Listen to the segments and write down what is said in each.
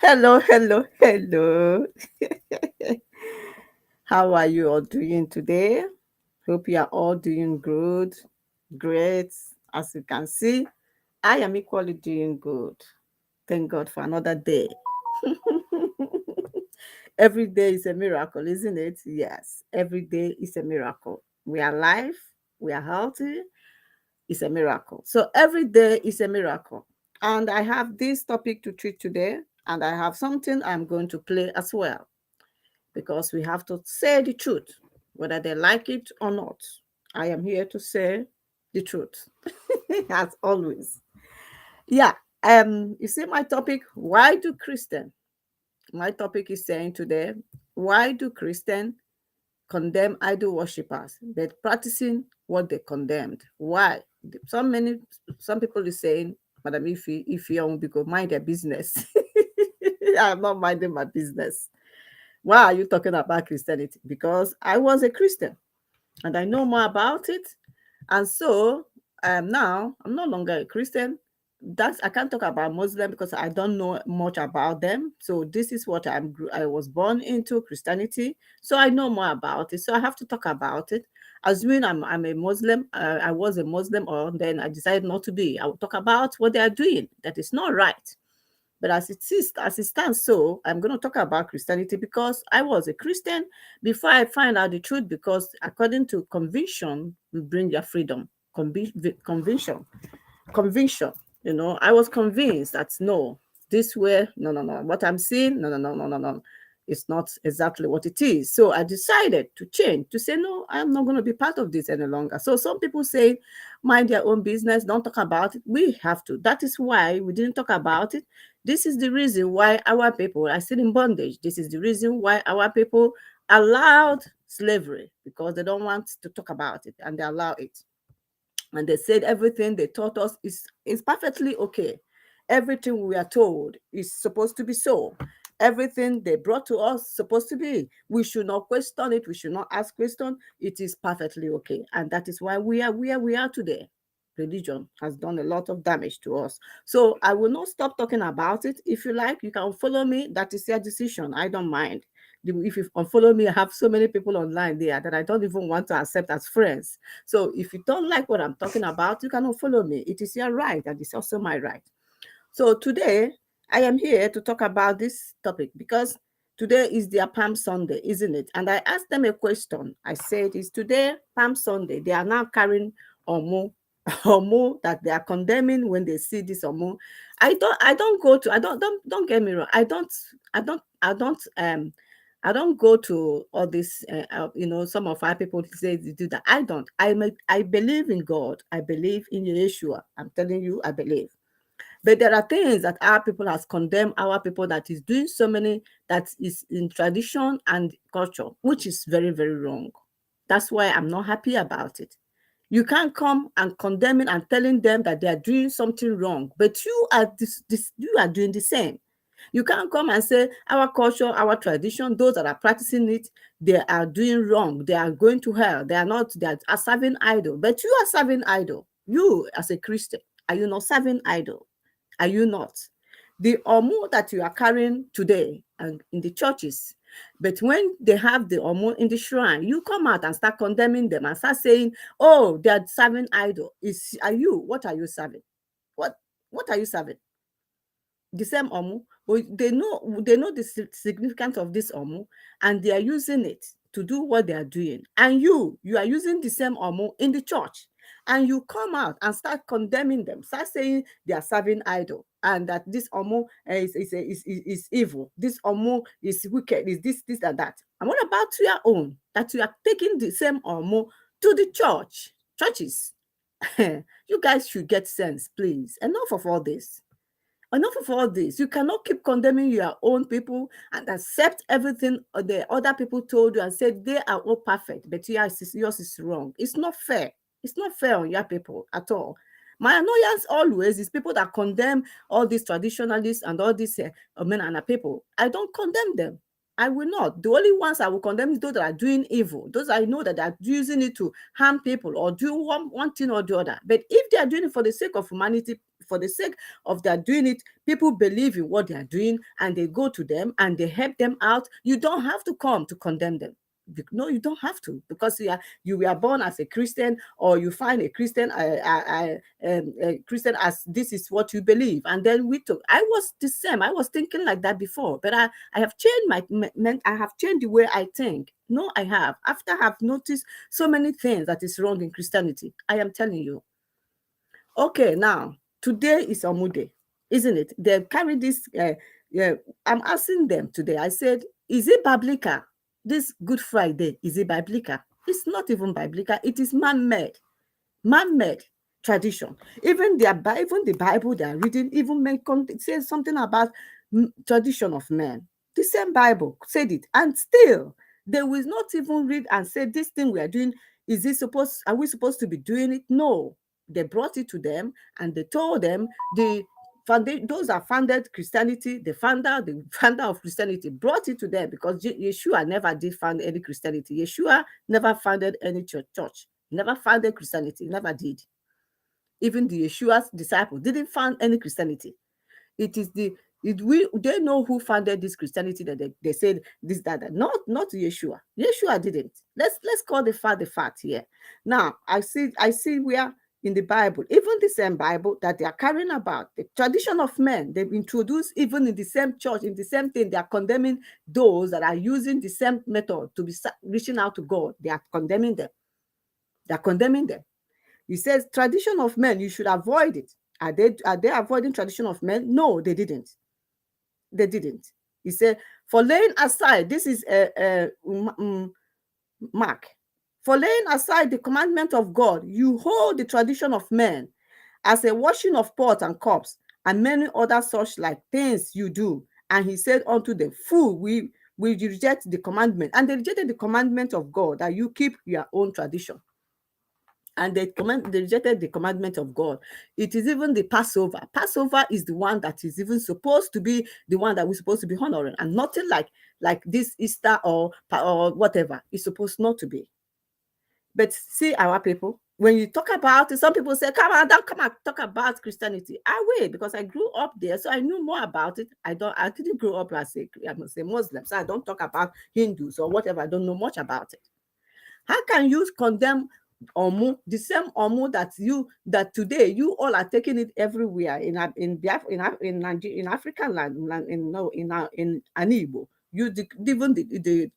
Hello, hello, hello. How are you all doing today? Hope you are all doing good, great. As you can see, I am equally doing good. Thank God for another day. Every day is a miracle, isn't it? Yes, every day is a miracle. We are alive, we are healthy, it's a miracle. So every day is a miracle. And I have this topic to treat today, and I have something I'm going to play as well, because we have to say the truth, whether they like it or not. I am here to say the truth, as always. Yeah. You see my topic, why do Christian? My topic is saying today, why do Christian condemn idol worshippers, but practicing what they condemned? Why? Some people is saying, Madam, if you want to go mind their business. I'm not minding my business. Why are you talking about Christianity? Because I was a Christian and I know more about it. And so now I'm no longer a Christian. That's I can't talk about Muslim because I don't know much about them. So this is what I was born into, Christianity. So I know more about it. So I have to talk about it. Assuming I'm a Muslim, I was a Muslim, or then I decided not to be. I will talk about what they are doing. That is not right. But as it stands, so I'm going to talk about Christianity because I was a Christian before I find out the truth. Because according to conviction, will bring your freedom. Conviction, conviction. I was convinced that no, this way, no, no, no. What I'm seeing, no, no, no, no, no, no. It's not exactly what it is. So I decided to change, to say, no, I'm not going to be part of this any longer. So some people say, mind their own business, don't talk about it. We have to. That is why we didn't talk about it. This is the reason why our people are still in bondage. This is the reason why our people allowed slavery, because they don't want to talk about it and they allow it. And they said everything they taught us is perfectly okay. Everything we are told is supposed to be so. Everything they brought to us supposed to be. We should not question it. We should not ask questions. It is perfectly okay. And that is why we are where we are today. Religion has done a lot of damage to us. So I will not stop talking about it. If you like, you can follow me. That is your decision. I don't mind. If you unfollow me, I have so many people online there that I don't even want to accept as friends. So if you don't like what I'm talking about, you cannot follow me. It is your right, and it's also my right. So today, I am here to talk about this topic because today is their Palm Sunday, isn't it? And I asked them a question. I said, "Is today Palm Sunday?" They are now carrying Omu, Omu that they are condemning when they see this Omu. I don't go to. Don't get me wrong. I don't go to all this. Some of our people say they do that. I don't. I believe in God. I believe in Yeshua. I'm telling you, I believe. But there are things that our people has condemned our people, that is doing so many, that is in tradition and culture, which is very, very wrong. That's why I'm not happy about it. You can't come and condemning and telling them that they are doing something wrong, but you are doing the same. You can't come and say our culture, our tradition, those that are practicing it, they are doing wrong. They are going to hell. They are not. They are serving idol. But you are serving idol. You as a Christian, are you not serving idol? Are you not? The omu that you are carrying today and in the churches, but when they have the omu in the shrine, you come out and start condemning them and start saying, "Oh, they are serving idol." Are you? What are you serving? What What are you serving? The same omu, but they know the significance of this omu, and they are using it to do what they are doing. And you are using the same omu in the church, and you come out and start condemning them, start saying they are serving idol, and that this omu is evil, this omu is wicked, is this and that. And what about your own, that you are taking the same omu to the churches? You guys should get sense, please. Enough of all this. Enough of all this. You cannot keep condemning your own people and accept everything the other people told you and say they are all perfect, but yours is wrong. It's not fair. It's not fair on your people at all. My annoyance always is people that condemn all these traditionalists and all these men and people. I don't condemn them. I will not. The only ones I will condemn is those that are doing evil. Those I know that are using it to harm people or do one thing or the other. But if they are doing it for the sake of humanity, for the sake of their doing it, people believe in what they are doing and they go to them and they help them out. You don't have to come to condemn them. No, you don't have to, because you were born as a Christian, or you find a Christian, a Christian, as this is what you believe, and then we took. I was the same. I was thinking like that before, but I have changed I have changed the way I think. No, I have. After I have noticed so many things that is wrong in Christianity, I am telling you. Okay, now today is Omude, isn't it? They carry this. Yeah, I'm asking them today. I said, is it biblical? This Good Friday, is it biblical? It's not even biblical. It is man-made, man-made tradition. Even even the Bible they are reading even says something about tradition of men. The same Bible said it, and still they will not even read and say, this thing we are doing, are we supposed to be doing it? No. They brought it to them and they told them those that founded Christianity, the founder of Christianity brought it to them, because Yeshua never did found any Christianity. Yeshua never founded any church. Never founded Christianity. Never did. Even the Yeshua's disciples didn't found any Christianity. It is they know who founded this Christianity, that they said this, that. Not Yeshua. Yeshua didn't. Let's call the fact here. Now I see where in the Bible, even the same Bible that they are carrying about, the tradition of men, they've introduced even in the same church, in the same thing, they are condemning those that are using the same method to be reaching out to God. They are condemning them. They are condemning them. He says, tradition of men, you should avoid it. Are they avoiding tradition of men? No, they didn't. They didn't. He said, for laying aside, this is Mark. For laying aside the commandment of God, you hold the tradition of men, as a washing of pots and cups, and many other such like things you do. And he said unto them, fool, we reject the commandment. And they rejected the commandment of God, that you keep your own tradition. And they rejected the commandment of God. It is even the Passover. Passover is the one that is even supposed to be the one that we're supposed to be honoring, and nothing like this Easter or whatever. It's supposed not to be. But see, our people, when you talk about it, some people say, come on, don't come and talk about Christianity. I will, because I grew up there, so I knew more about it. I didn't grow up as a Muslim, so I don't talk about Hindus or whatever. I don't know much about it. How can you condemn Omu, the same Omu that today you all are taking it everywhere in African land, in Anibo? Even the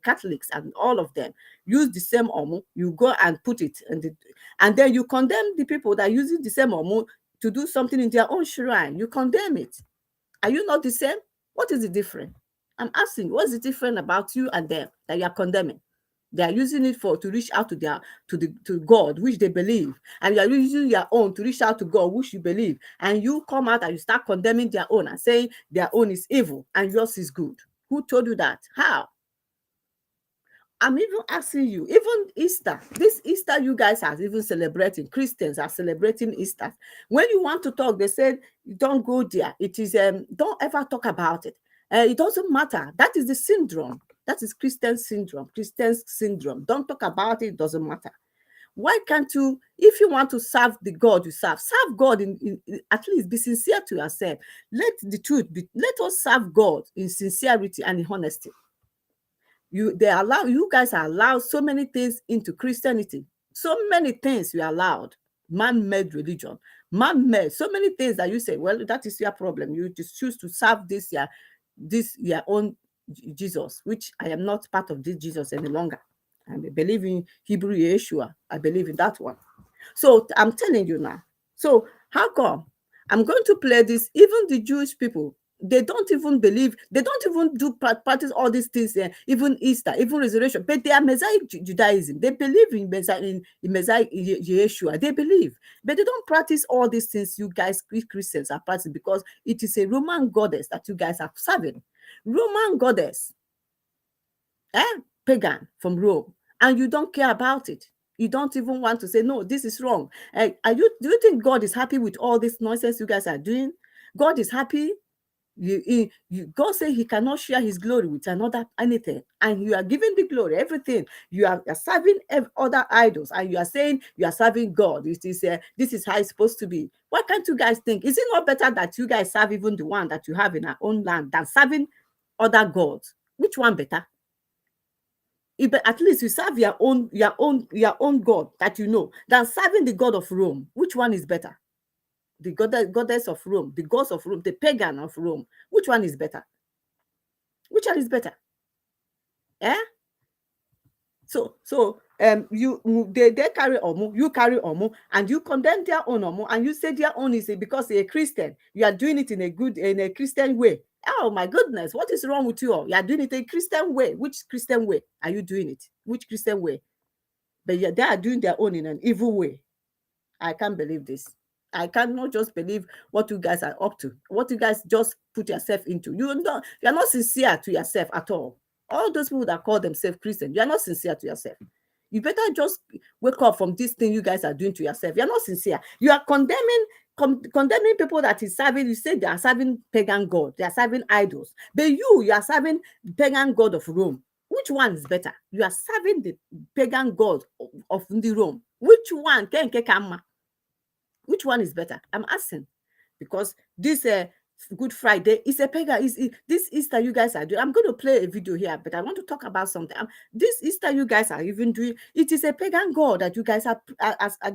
Catholics and all of them use the same Omu. You go and put it, and then you condemn the people that are using the same Omu to do something in their own shrine. You condemn it. Are you not the same? What is the difference? I'm asking, what's the difference about you and them that you are condemning? They are using it to reach out to God, which they believe, and you are using your own to reach out to God, which you believe, and you come out and you start condemning their own and saying their own is evil and yours is good. Who told you that? How? I'm even asking you, even Easter, this Easter you guys are even celebrating, Christians are celebrating Easter. When you want to talk, they said, don't go there. It is, don't ever talk about it. It doesn't matter. That is the syndrome. That is Christian syndrome. Don't talk about it. It doesn't matter. Why can't you, if you want to serve the God you serve God in at least be sincere to yourself. Let the truth be. Let us serve God in sincerity and in honesty. You guys are allowed so many things into Christianity. So many things you are allowed. Man-made religion. Man-made. So many things that you say, well, that is your problem. You just choose to serve this your own Jesus, which I am not part of this Jesus any longer. I believe in Hebrew Yeshua. I believe in that one. So I'm telling you now. So how come? I'm going to play this. Even the Jewish people, they don't even believe, they don't even do practice all these things, even Easter, even resurrection. But they are Messianic Judaism. They believe in Messiah Yeshua. They believe. But they don't practice all these things you guys, Christians, are practicing, because it is a Roman goddess that you guys are serving. Roman goddess, pagan from Rome, and you don't care about it. You don't even want to say, no, this is wrong. Do you think God is happy with all this nonsense you guys are doing? God is happy? God said he cannot share his glory with another anything, and you are giving the glory everything. You are serving other idols, and you are saying you are serving God. This is how it's supposed to be. Why can't you guys think? Is it not better that you guys serve even the one that you have in our own land than serving other gods? Which one better? At least you serve your own God that you know than serving the God of Rome. Which one is better? The goddess of Rome, the gods of Rome, the pagan of Rome. Which one is better? Which one is better? Eh? So they carry Omu, you carry Omu, and you condemn their own Omu, and you say their own is because they're a Christian. You are doing it in a Christian way. Oh my goodness, what is wrong with you all? You are doing it in a Christian way. Which Christian way are you doing it? Which Christian way? But they are doing their own in an evil way. I can't believe this. I cannot just believe what you guys are up to, what you guys just put yourself into. You're not sincere to yourself at all. All those people that call themselves Christian, you're not sincere to yourself. You better just wake up from this thing you guys are doing to yourself. You're not sincere. You are condemning people that is serving. You say they are serving pagan god, they are serving idols. But you are serving pagan god of Rome. Which one is better? You are serving the pagan god of the Rome. Which one? Which one is better? I'm asking, because this Good Friday is a pagan. This Easter you guys are doing. I'm going to play a video here, but I want to talk about something. This Easter you guys are even doing. It is a pagan god that you guys are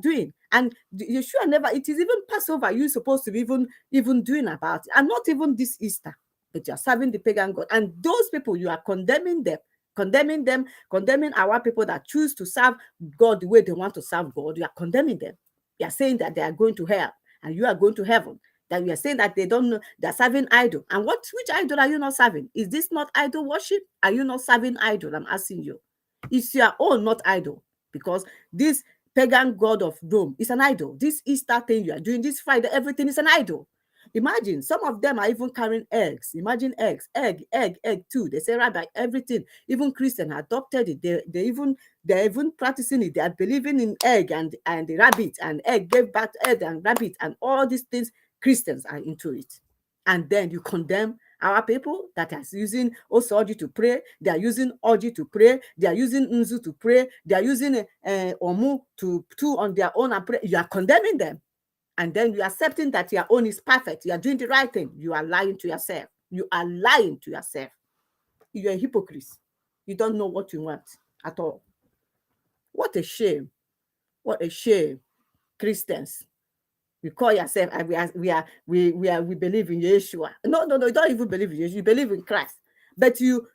doing, and Yeshua never. It is even Passover you're supposed to be even doing about it, and not even this Easter, but you are serving the pagan god, and those people you are condemning them. Condemning our people that choose to serve God the way they want to serve God. You are condemning them. You are saying that they are going to hell and you are going to heaven. That you are saying that they don't know, they're serving idol. And which idol are you not serving? Is this not idol worship? Are you not serving idol? I'm asking you. It's your own, not idol. Because this pagan god of Rome is an idol. This Easter thing you are doing, this Friday, everything is an idol. Imagine some of them are even carrying eggs. Imagine eggs, egg too. They say, Rabbi, everything. Even Christian adopted it. They're even practicing it. They are believing in egg and the rabbit, and egg gave back to egg and rabbit, and all these things. Christians are into it. And then you condemn our people that are using Osoji to pray. They are using Oji to pray. They are using Nzu to pray. They are using Omu to on their own and pray. You are condemning them. And then you are accepting that your own is perfect. You are doing the right thing. You are lying to yourself. You are lying to yourself. You're a hypocrite. You don't know what you want at all. What a shame. What a shame. Christians. You call yourself, and we believe in Yeshua. No, you don't even believe in Yeshua. You believe in Christ. But you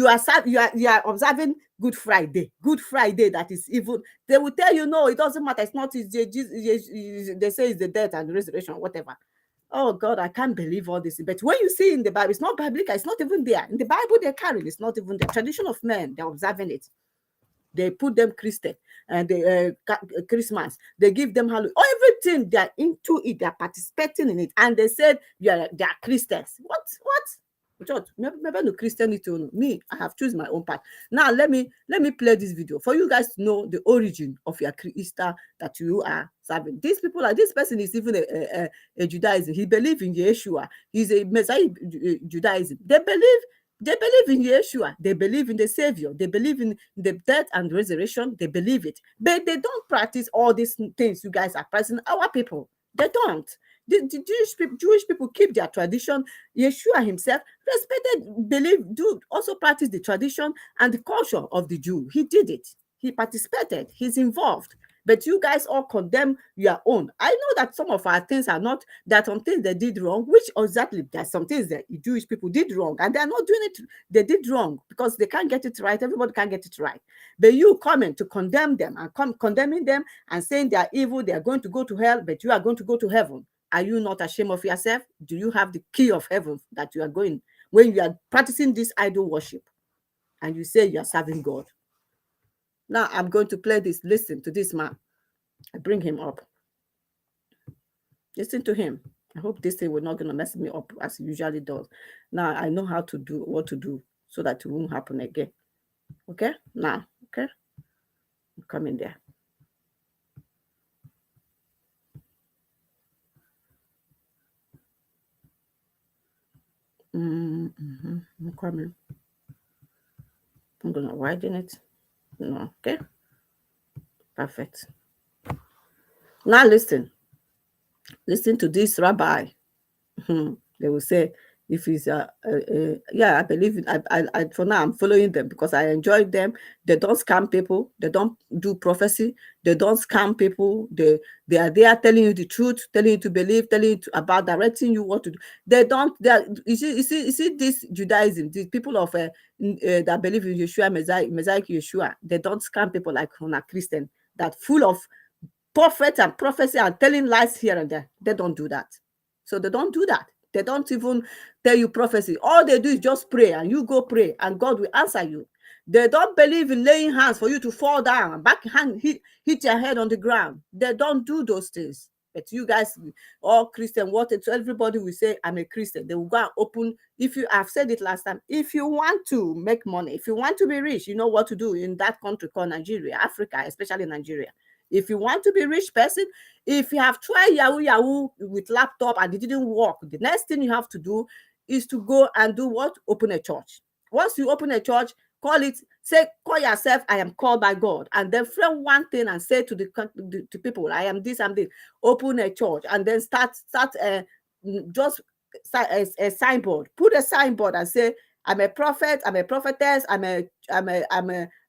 are observing Good Friday. Good Friday, that is evil. They will tell you, no, it doesn't matter. It's not. They say it's the death and the resurrection, whatever. Oh God, I can't believe all this. But when you see in the Bible, it's not biblical. It's not even there. In the Bible, they're carrying. It's not even the tradition of men. They're observing it. They put them Christian and Christmas. They give them Halloween. Everything, they're into it. They're participating in it. And they said, they are Christians. What? Maybe no Christianity. Me, I have chosen my own path. Now let me play this video for you guys to know the origin of your Easter that you are serving. This person is even a Judaism. He believes in Yeshua. He's a Messiah Judaism. They believe in Yeshua. They believe in the Savior. They believe in the death and resurrection. They believe it. But they don't practice all these things you guys are practicing. Our people, they don't. The Jewish people keep their tradition. Yeshua himself also practice the tradition and the culture of the Jew. He did it. He participated. He's involved. But you guys all condemn your own. I know that some of our things are not, that some things they did wrong, which exactly there's some things that Jewish people did wrong, and they're not doing it. They did wrong because they can't get it right. Everybody can't get it right. But you coming to condemn them and condemning them and saying they are evil, they are going to go to hell, but you are going to go to heaven. Are you not ashamed of yourself? Do you have the key of heaven that you are going when you are practicing this idol worship and you say you are serving God? Now I'm going to play this. Listen to this man. I bring him up. Listen to him. I hope this thing will not going to mess me up as it usually does. Now I know how to do what to do so that it won't happen again. Okay? Now, okay? I'm coming there. Mm-hmm. I'm coming. I'm gonna widen it. No, okay, perfect. Now listen to this rabbi. They will say, if he's yeah, I believe it. For now I'm following them because I enjoy them. They don't scam people, they don't do prophecy, they don't scam people. They are there telling you the truth, telling you to believe, telling you about directing you what to do. They don't they are, you see this Judaism, these people of that believe in Yeshua, Messiah Yeshua, they don't scam people like a Christian that full of prophet and prophecy and telling lies here and there. They don't do that. So they don't do that. They don't even tell you prophecy. All they do is just pray, and you go pray and God will answer you. They don't believe in laying hands for you to fall down and backhand hit your head on the ground. They don't do those things. But you guys, all Christian, what so everybody will say, I'm a Christian. They will go and open. If you I've said it last time, if you want to make money, if you want to be rich, you know what to do in that country called Nigeria, Africa, especially Nigeria. If you want to be a rich person, if you have tried Yahoo with laptop and it didn't work, the next thing you have to do is to go and do what? Open a church. Once you open a church, call yourself, I am called by God. And then frame one thing and say to the people, I am this, I'm this. Open a church and then start just a signboard. Put a signboard and say, I'm a prophet, I'm a prophetess, I'm a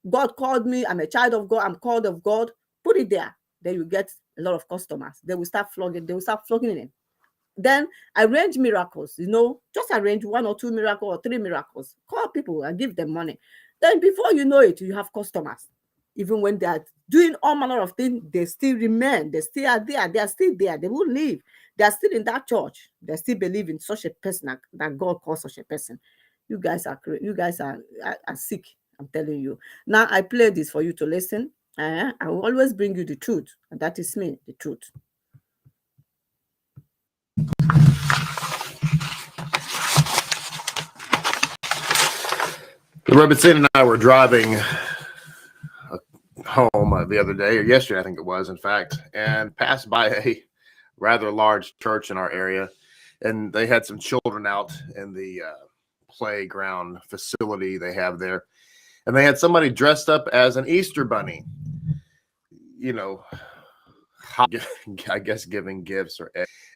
God called me, I'm a child of God, I'm called of God. Put it there. Then you get a lot of customers. They will start flogging in. Then arrange miracles, just arrange 1 or 2 miracles or 3 miracles. Call people and give them money. Then before you know it, you have customers. Even when they are doing all manner of things, they still remain. They still are there. They are still there. They won't leave. They are still in that church. They still believe in such a person that God calls such a person. You guys are sick. I'm telling you. Now I play this for you to listen. I will always bring you the truth, and that is me, the truth. Robinson and I were driving home the other day, or yesterday, I think it was, in fact, and passed by a rather large church in our area, and they had some children out in the playground facility they have there, and they had somebody dressed up as an Easter bunny, I guess giving gifts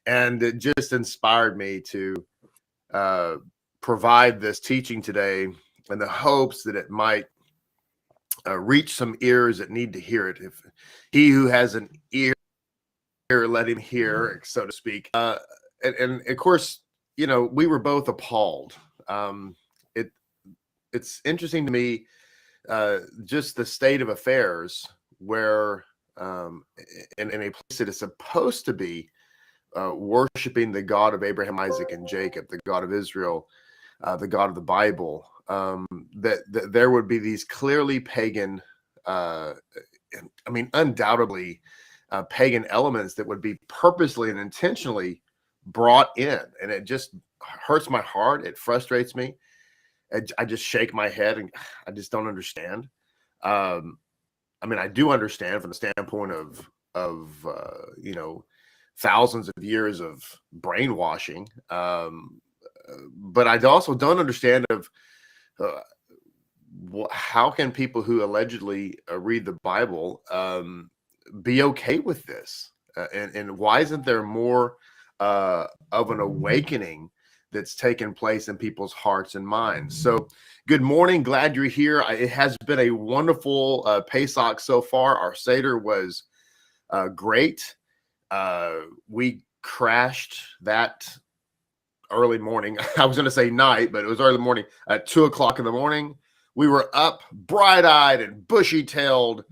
and it just inspired me to provide this teaching today in the hopes that it might reach some ears that need to hear it. If he who has an ear, let him hear, so to speak. And of course, we were both appalled. It's interesting to me, just the state of affairs where in a place that is supposed to be worshiping the God of Abraham, Isaac, and Jacob, the God of Israel, the God of the Bible, that there would be these clearly pagan, undoubtedly pagan elements that would be purposely and intentionally brought in. And it just hurts my heart. It frustrates me. I just shake my head and I just don't understand. I do understand from the standpoint of thousands of years of brainwashing, but I also don't understand of how can people who allegedly read the Bible be okay with this, and why isn't there more of an awakening that's taken place in people's hearts and minds? So good morning. Glad you're here. It has been a wonderful Pesach so far. Our Seder was great. We crashed that early morning. I was going to say night, but it was early morning at 2:00 in the morning. We were up bright-eyed and bushy-tailed,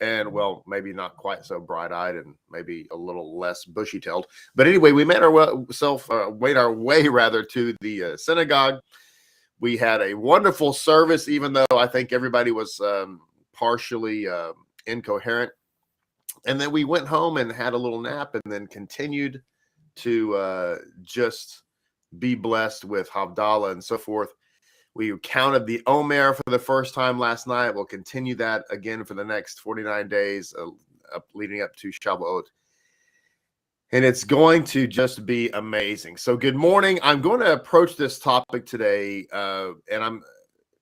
and well, maybe not quite so bright-eyed and maybe a little less bushy-tailed. But anyway, we made our way to the synagogue. We had a wonderful service, even though I think everybody was partially incoherent. And then we went home and had a little nap and then continued to just be blessed with Havdalah and so forth. We counted the Omer for the first time last night. We'll continue that again for the next 49 days leading up to Shavuot. and it's going to just be amazing. So good morning. I'm going to approach this topic today, and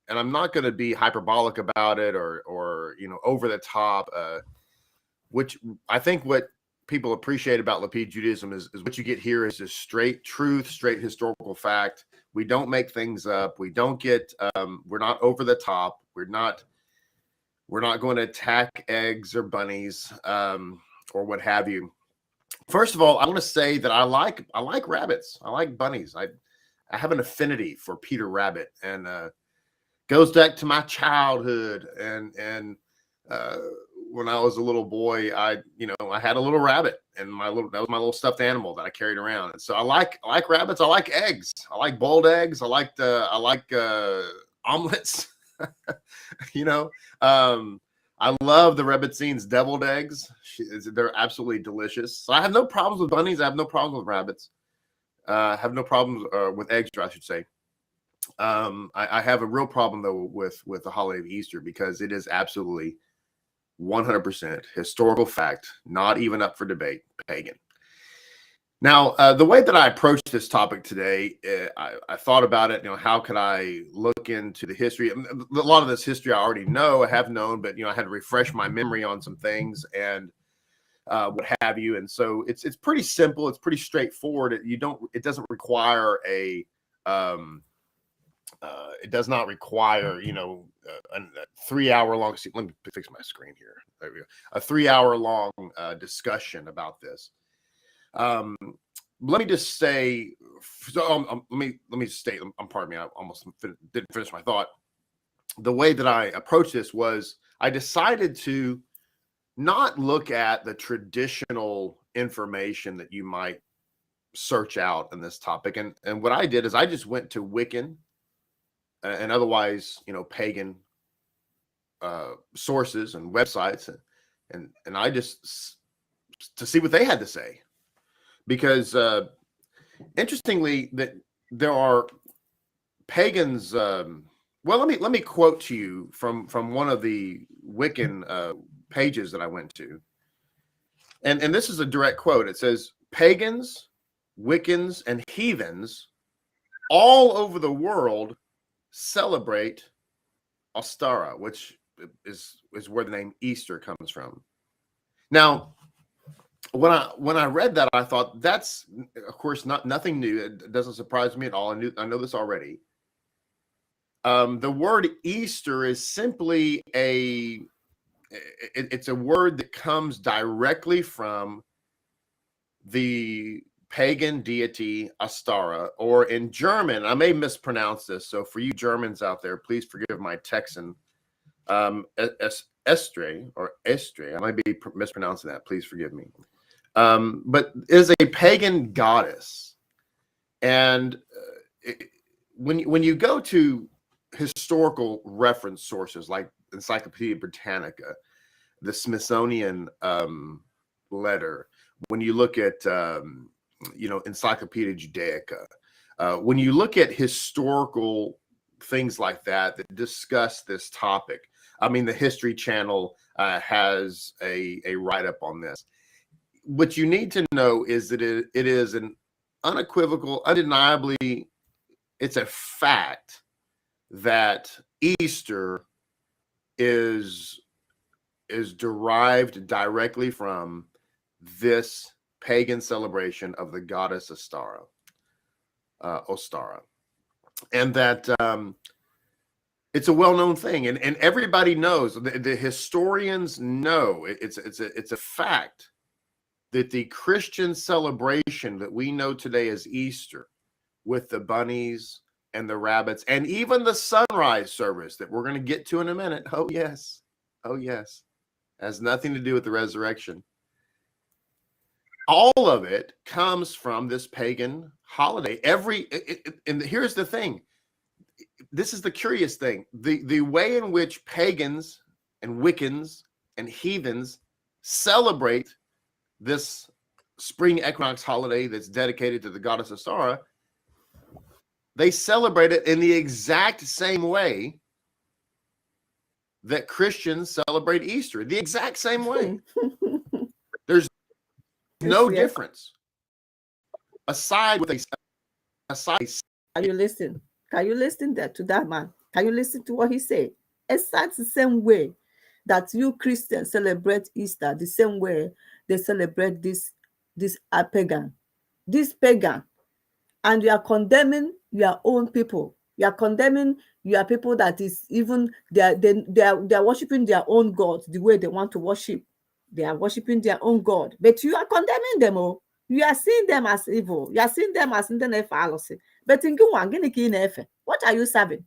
I'm not going to be hyperbolic about it or over the top, which I think what people appreciate about Lapid Judaism is what you get here is just straight truth, straight historical fact. We don't make things up. We don't get we're not over the top. We're not going to attack eggs or bunnies or what have you. First of all, I want to say that I like rabbits. I like bunnies. I have an affinity for Peter Rabbit, and goes back to my childhood. And when I was a little boy, I had a little rabbit, and that was my little stuffed animal that I carried around. And so I like rabbits. I like eggs. I like boiled eggs. I like omelets. I love the Rebbetzins deviled eggs. They're absolutely delicious. So I have no problems with bunnies. I have no problems with rabbits. I have no problems with eggs, I should say. I have a real problem though with the holiday of Easter, because it is absolutely 100% historical fact, not even up for debate, pagan. Now, the way that I approached this topic today, I thought about it. How could I look into the history? A lot of this history I already know, I have known, but I had to refresh my memory on some things and what have you. And so it's pretty simple. It's pretty straightforward. It doesn't require it does not require a 3 hour long. Let me fix my screen here. There we go. A 3 hour long discussion about this. Let me just say, let me state, pardon me, I almost didn't finish my thought. The way that I approached this was I decided to not look at the traditional information that you might search out in this topic. And what I did is I just went to Wiccan and otherwise, pagan sources and websites, and I just to see what they had to say. Because interestingly, that there are pagans. Well, let me quote to you from one of the Wiccan pages that I went to, and this is a direct quote. It says, "Pagans, Wiccans, and heathens all over the world celebrate Ostara," which is where the name Easter comes from. Now, when I read that, I thought that's, of course, nothing new. It doesn't surprise me at all. I know this already. The word Easter is simply it's a word that comes directly from the pagan deity Ostara, or in German, I may mispronounce this, so for you Germans out there, please forgive my Texan, Estre or Estre. I might be mispronouncing that. Please forgive me. But is a pagan goddess, and when you go to historical reference sources like Encyclopedia Britannica, the Smithsonian letter, when you look at Encyclopedia Judaica, when you look at historical things like that discuss this topic, I mean, the History Channel has a write-up on this. What you need to know is that it is an unequivocal, undeniably, it's a fact that Easter is derived directly from this pagan celebration of the goddess Ostara, and that it's a well-known thing, and everybody knows. The historians know it's a fact that the Christian celebration that we know today as Easter, with the bunnies and the rabbits, and even the sunrise service that we're going to get to in a minute. Oh yes, has nothing to do with the resurrection. All of it comes from this pagan holiday. And here's the thing. This is the curious thing. The way in which pagans and Wiccans and heathens celebrate this spring equinox holiday that's dedicated to the goddess Ostara, they celebrate it in the exact same way that Christians celebrate Easter, the exact same way. There's no difference. aside with a side. Are you listening? Can you listen there to that man? Can you listen to what he said? Exactly the same way that you Christians celebrate Easter, the same way they celebrate this pagan. This pagan, and you are condemning your own people. You are condemning your people that is even they are worshiping their own God the way they want to worship. They are worshiping their own God, but you are condemning them. Oh, you are seeing them as evil. You are seeing them as in the fallacy. But in what are you serving?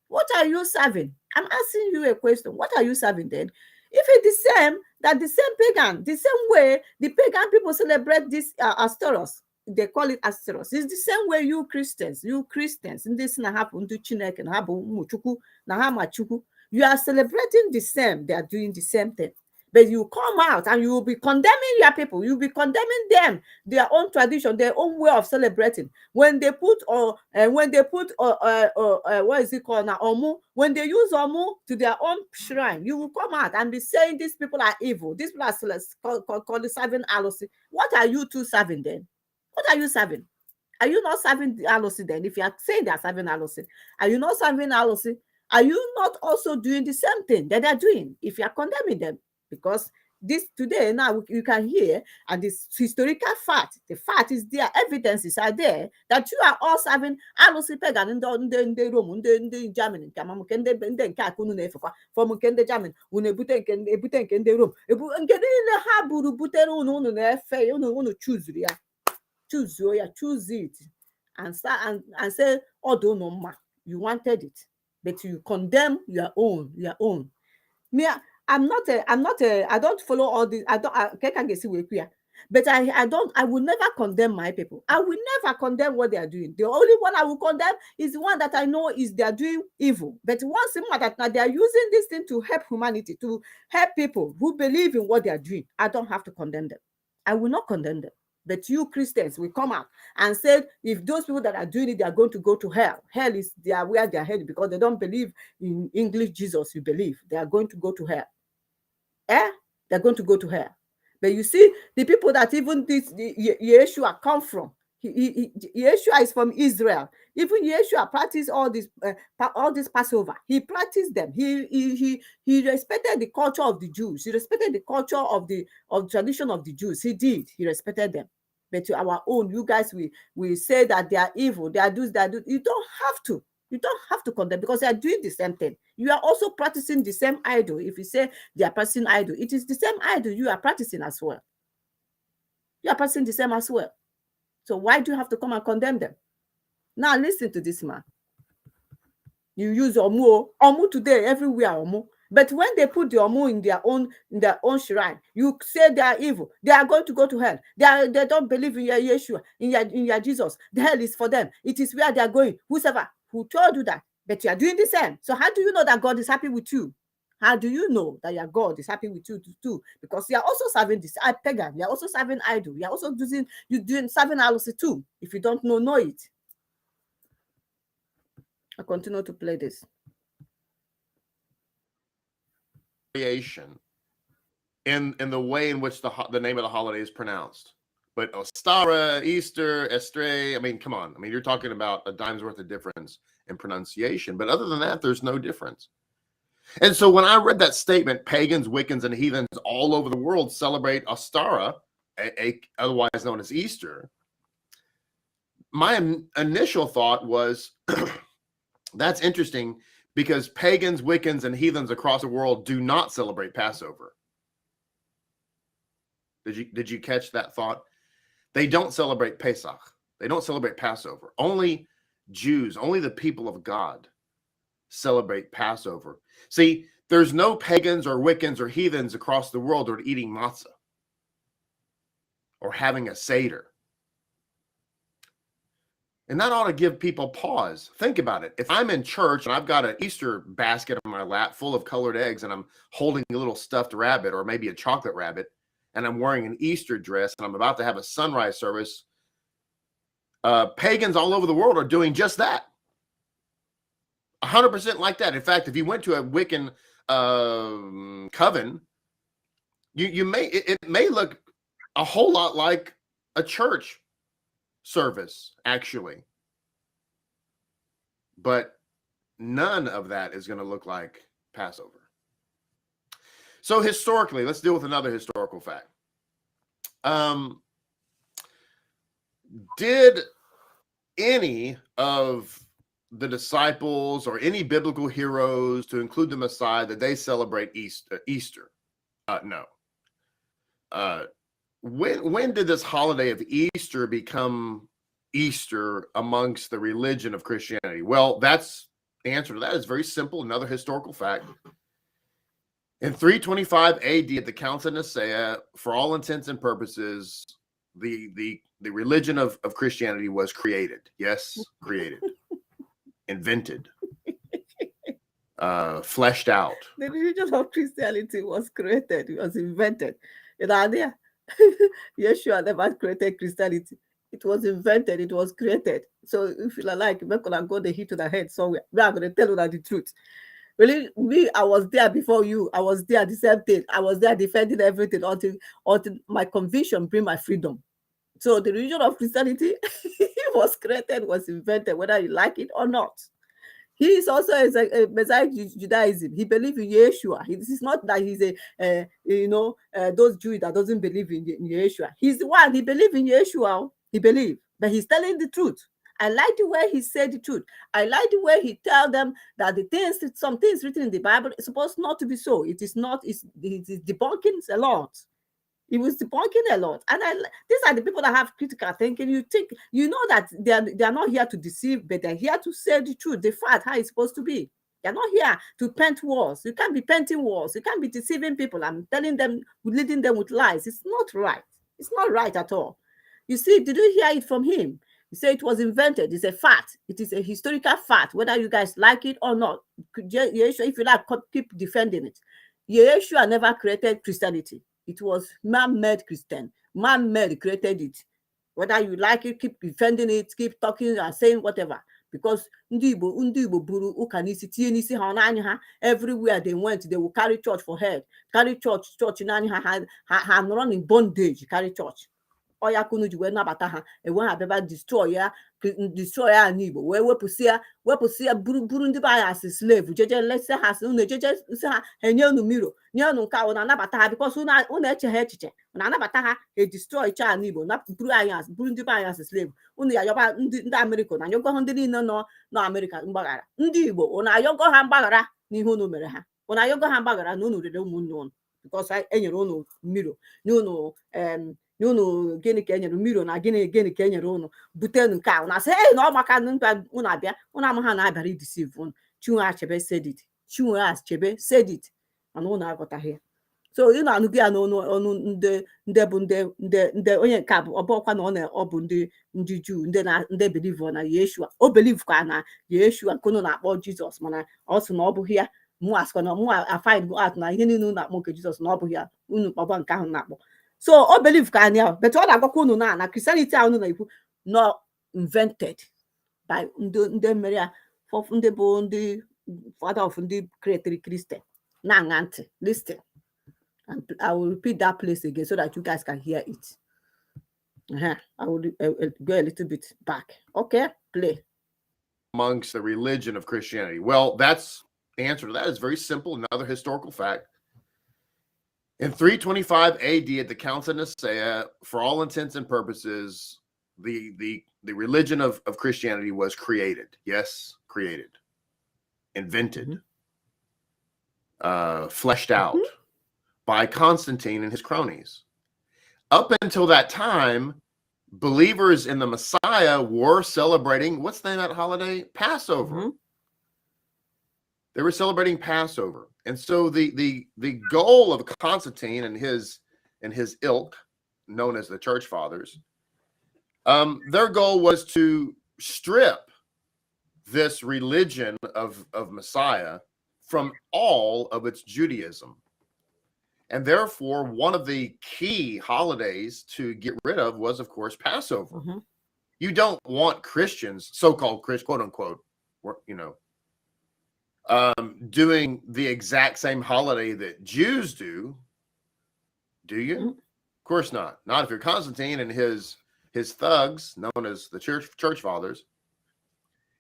What are you serving? I'm asking you a question. What are you serving then? If it's the same, that the same pagan, the same way the pagan people celebrate this Astoros, they call it Astoros. It's the same way you Christians, in this na happen to Chineke, na happen Muchuku, na Hamachuku, you are celebrating the same. They are doing the same thing. But you come out and you will be condemning your people. You'll be condemning them, their own tradition, their own way of celebrating. When they put what is it called now, Omu? When they use Omu to their own shrine, you will come out and be saying these people are evil. These people are called serving Alosi. What are you two serving then? What are you serving? Are you not serving the Alosi then? If you are saying they are serving Alosi, are you not serving Alosi? Are you not also doing the same thing that they're doing if you are condemning them? Because this today now you can hear, and this historical fact, the fact is there, evidences are there that you are all serving Alosi pagan in the Rome, in the Germany, from German, when a buten in the room, choose it and start and say, oh, don't know ma, you wanted it, but you condemn your own. Me, I don't follow all this. I can't get see but I will never condemn my people. I will never condemn what they are doing. The only one I will condemn is the one that I know is they are doing evil. But once that they are using this thing to help humanity, to help people who believe in what they are doing, I don't have to condemn them. I will not condemn them. But you Christians will come out and say, if those people that are doing it, they are going to go to hell. Hell is where they are headed because they don't believe in English Jesus. You believe they are going to go to hell. They're going to go to hell. But you see, the people that even Yeshua come from, Yeshua is from Israel. Even Yeshua practiced all this Passover. He practiced them. He respected the culture of the Jews. He respected the culture of the tradition of the Jews. He did. He respected them. But to our own, you guys, we say that they are evil. They are doing that. You don't have to. You don't have to condemn because they are doing the same thing. You are also practicing the same idol. If you say they are practicing idol, it is the same idol you are practicing as well. You are practicing the same as well. So why do you have to come and condemn them? Now listen to this man. You use Omu today everywhere, Omu. But when they put the Omu in their own shrine, you say they are evil. They are going to go to hell. They don't believe in your Yeshua, in your Jesus. The hell is for them. It is where they are going. Whosoever who told you that, but you are doing the same. So how do you know that God is happy with you? How do you know that your God is happy with you too? Because you are also serving this pagan. You are also serving idol. You are also doing serving Alosi too. If you don't know it. I continue to play this. Variation in the way in which the name of the holiday is pronounced. But Ostara, Easter, Estre, I mean, come on. I mean, you're talking about a dime's worth of difference in pronunciation. But other than that, there's no difference. And so when I read that statement, pagans, Wiccans, and heathens all over the world celebrate Ostara, otherwise known as Easter, my initial thought was, that's interesting because pagans, Wiccans, and heathens across the world do not celebrate Passover. Did you catch that thought? They don't celebrate Pesach. They don't celebrate Passover. Only Jews, only the people of God celebrate Passover. See, there's no pagans or Wiccans or heathens across the world who are eating matzah or having a Seder. And that ought to give people pause. Think about it. If I'm in church and I've got an Easter basket on my lap full of colored eggs and I'm holding a little stuffed rabbit or maybe a chocolate rabbit, and I'm wearing an Easter dress and I'm about to have a sunrise service, pagans all over the world are doing just that. 100% like that. In fact, if you went to a Wiccan coven, it may look a whole lot like a church service, actually. But none of that is going to look like Passover. So historically, let's deal with another historical fact. Did any of the disciples or any biblical heroes, to include the Messiah, that they celebrate Easter? No. When did this holiday of Easter become Easter amongst the religion of Christianity? Well, the answer to that is very simple. Another historical fact. In 325 AD, at the Council of Nicaea, for all intents and purposes, the religion of Christianity was created. Yes, created. Invented. Fleshed out. The religion of Christianity was created. It was invented. You know, idea. Yeshua never created Christianity. It was invented. It was created. So if you like, we're gonna go the hit to the head somewhere. We are gonna tell you that the truth. Really, I was there before you. I was there the same thing. I was there defending everything until my conviction bring my freedom. So the religion of Christianity was created, was invented, whether you like it or not. He is also a Messiah Judaism. He believes in Yeshua. It's not that he's those Jews that doesn't believe in Yeshua. He's the one. He believes in Yeshua. He believes, but he's telling the truth. I like the way he said the truth. I like the way he tell them that some things written in the Bible is supposed not to be so. It is not. It's debunking a lot. He was debunking a lot. And these are the people that have critical thinking. You know that they are not here to deceive, but they're here to say the truth, the fact, how it's supposed to be. They're not here to paint walls. You can't be painting walls. You can't be deceiving people and telling them, leading them with lies. It's not right. It's not right at all. You see, did you hear it from him? He said it was invented. It's a fact. It is a historical fact, whether you guys like it or not. Yeshua, if you like, keep defending it. Yeshua never created Christianity. It was man-made Christian. Man-made created it. Whether you like it, keep defending it, keep talking and saying whatever. Because everywhere they went, they will carry church for head. Carry church in had run in bondage, carry church. Oya kunu ji wee nabata ha enwe ha bịaba destroy ya n'Igbo wee wepụsị ya buru ndị be anyị as slave jeje lese ha si unu ejeje si ha enye unu miro nye unu nke unu anabata ha because unu eche ha echiche unu anabata ha destroy cha n'Igbo buru ndị be anyị as slave unu ya yọba ndị Amerịka na ayọgọ ndị niile nọ n'Amerịka mgbaghara ndị Igbo unu ayọgọ ha mgbaghara n'ihe unu mere ha unu ayọgọ ha mgbaghara na unu rere ụmụnne unu because enyere unu miro nye unu gịnị ka enyere mmiri na gịnị ka enyere unu butenu nke a na sị na ọ maka unu abịa unu amaha na abịara ideceive unu Chinwe Achebe said it mana unu aghọtaghị ya so ị na-anụgị ya n'ọnụ ndị bụ ndị onye nke bụ ọbụkwa na ọ bụ ndị Juu ndị believe na Yeshua o believe ka na Yeshua nke unu na-akpọ Jizọs mana ọ sị na ọ bụghị ya mụ asịkwa na mụ afind out na ihe niile unu na-akpọ nke Jizọs na ọ bụghị ya unu kpọba nke ahụ na-akpọ so o believe ka anyị ahụ but ọ na-agwakwa unu na Christianity ahụ na-ekwu not invented by ndị mere ya ndị bụ ndị father of ndị created Christian na-aṅa ntị listen and I will repeat that place again so that you guys can hear it. I will go a little bit back. Okay, play. Amongst the religion of Christianity. Well, the answer to that is very simple. Another historical fact. In 325 AD, at the Council of Nicaea, for all intents and purposes, the religion of Christianity was created. Yes, created. Invented. Fleshed out by Constantine and his cronies. Up until that time, believers in the Messiah were celebrating, what's the name of that holiday? Passover. They were celebrating Passover. And so the goal of Constantine and his ilk, known as the Church Fathers, their goal was to strip this religion of Messiah from all of its Judaism. And therefore, one of the key holidays to get rid of was, of course, Passover. You don't want Christians, so-called Christians, quote unquote, doing the exact same holiday that Jews do you? Of course not. Not if you're Constantine and his his thugs, known as the church fathers.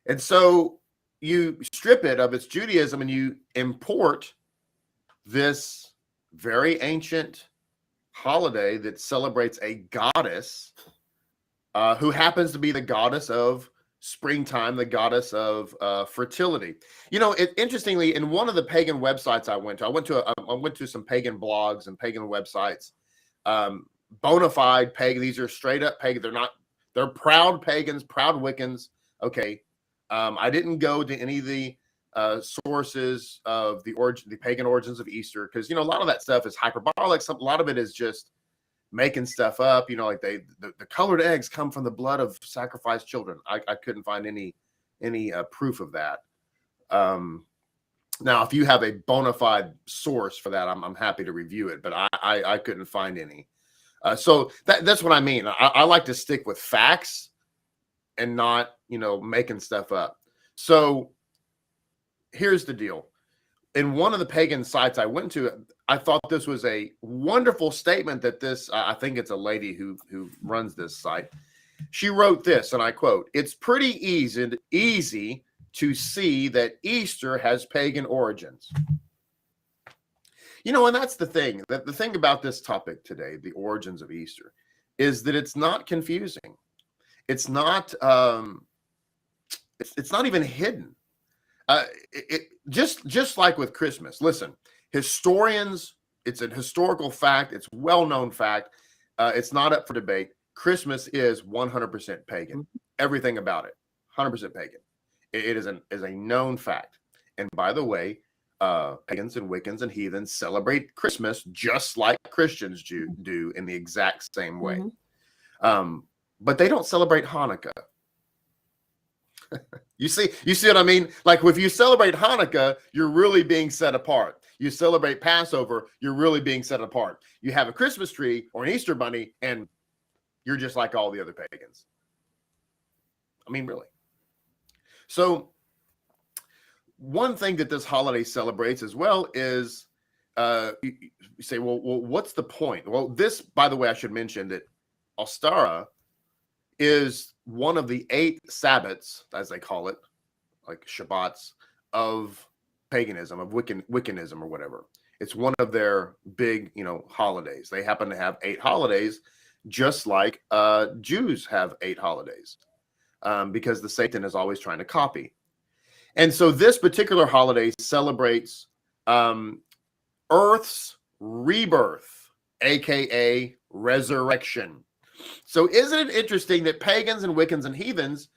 And so you strip it of its Judaism and you import this very ancient holiday that celebrates a goddess who happens to be the goddess of springtime, the goddess of fertility. You know, interestingly, in one of the pagan websites I went to some pagan blogs and pagan websites. Bona fide pagan. These are straight up pagan. They're proud pagans, proud Wiccans. Okay. I didn't go to any of the sources of the pagan origins of Easter, because, you know, a lot of that stuff is hyperbolic. A lot of it is just making stuff up, you know, like the colored eggs come from the blood of sacrificed children. I couldn't find any proof of that. Now, if you have a bona fide source for that, I'm happy to review it, but I couldn't find any. So that's what I mean. I like to stick with facts and not, you know, making stuff up. So here's the deal. In one of the pagan sites I went to, I thought this was a wonderful statement that I think it's a lady who runs this site. She wrote this, and I quote, "It's pretty easy to see that Easter has pagan origins." You know, and that's the thing. The thing about this topic today, the origins of Easter, is that it's not confusing. It's not it's not even hidden. Just like with Christmas. Listen, historians, it's a historical fact. It's well-known fact. It's not up for debate. Christmas is 100% pagan. Everything about it, 100% pagan. It is a known fact. And by the way, pagans and Wiccans and heathens celebrate Christmas just like Christians do in the exact same way. But they don't celebrate Hanukkah. You see what I mean? Like, if you celebrate Hanukkah, you're really being set apart. You celebrate Passover, you're really being set apart. You have a Christmas tree or an Easter bunny, and you're just like all the other pagans. I mean, really. So one thing that this holiday celebrates as well is, you say, well, what's the point? Well, this, by the way, I should mention that Ostara is one of the 8 Sabbats, as they call it, like Shabbats, of paganism, of Wiccanism or whatever. It's one of their big, you know, holidays. They happen to have 8 holidays, just like Jews have 8 holidays, because the Satan is always trying to copy. And so this particular holiday celebrates Earth's rebirth, aka resurrection. So isn't it interesting that pagans and Wiccans and heathens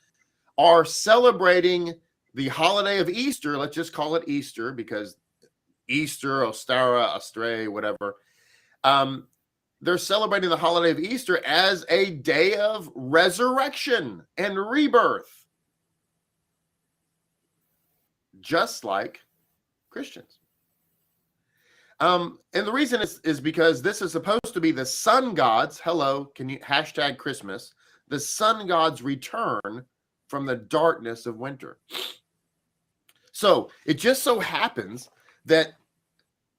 are celebrating the holiday of Easter? Let's just call it Easter, because Easter, Ostara, Astray, whatever. They're celebrating the holiday of Easter as a day of resurrection and rebirth, just like Christians. And the reason is because this is supposed to be the sun gods. Hello, can you hashtag Christmas? The sun gods return from the darkness of winter. So it just so happens that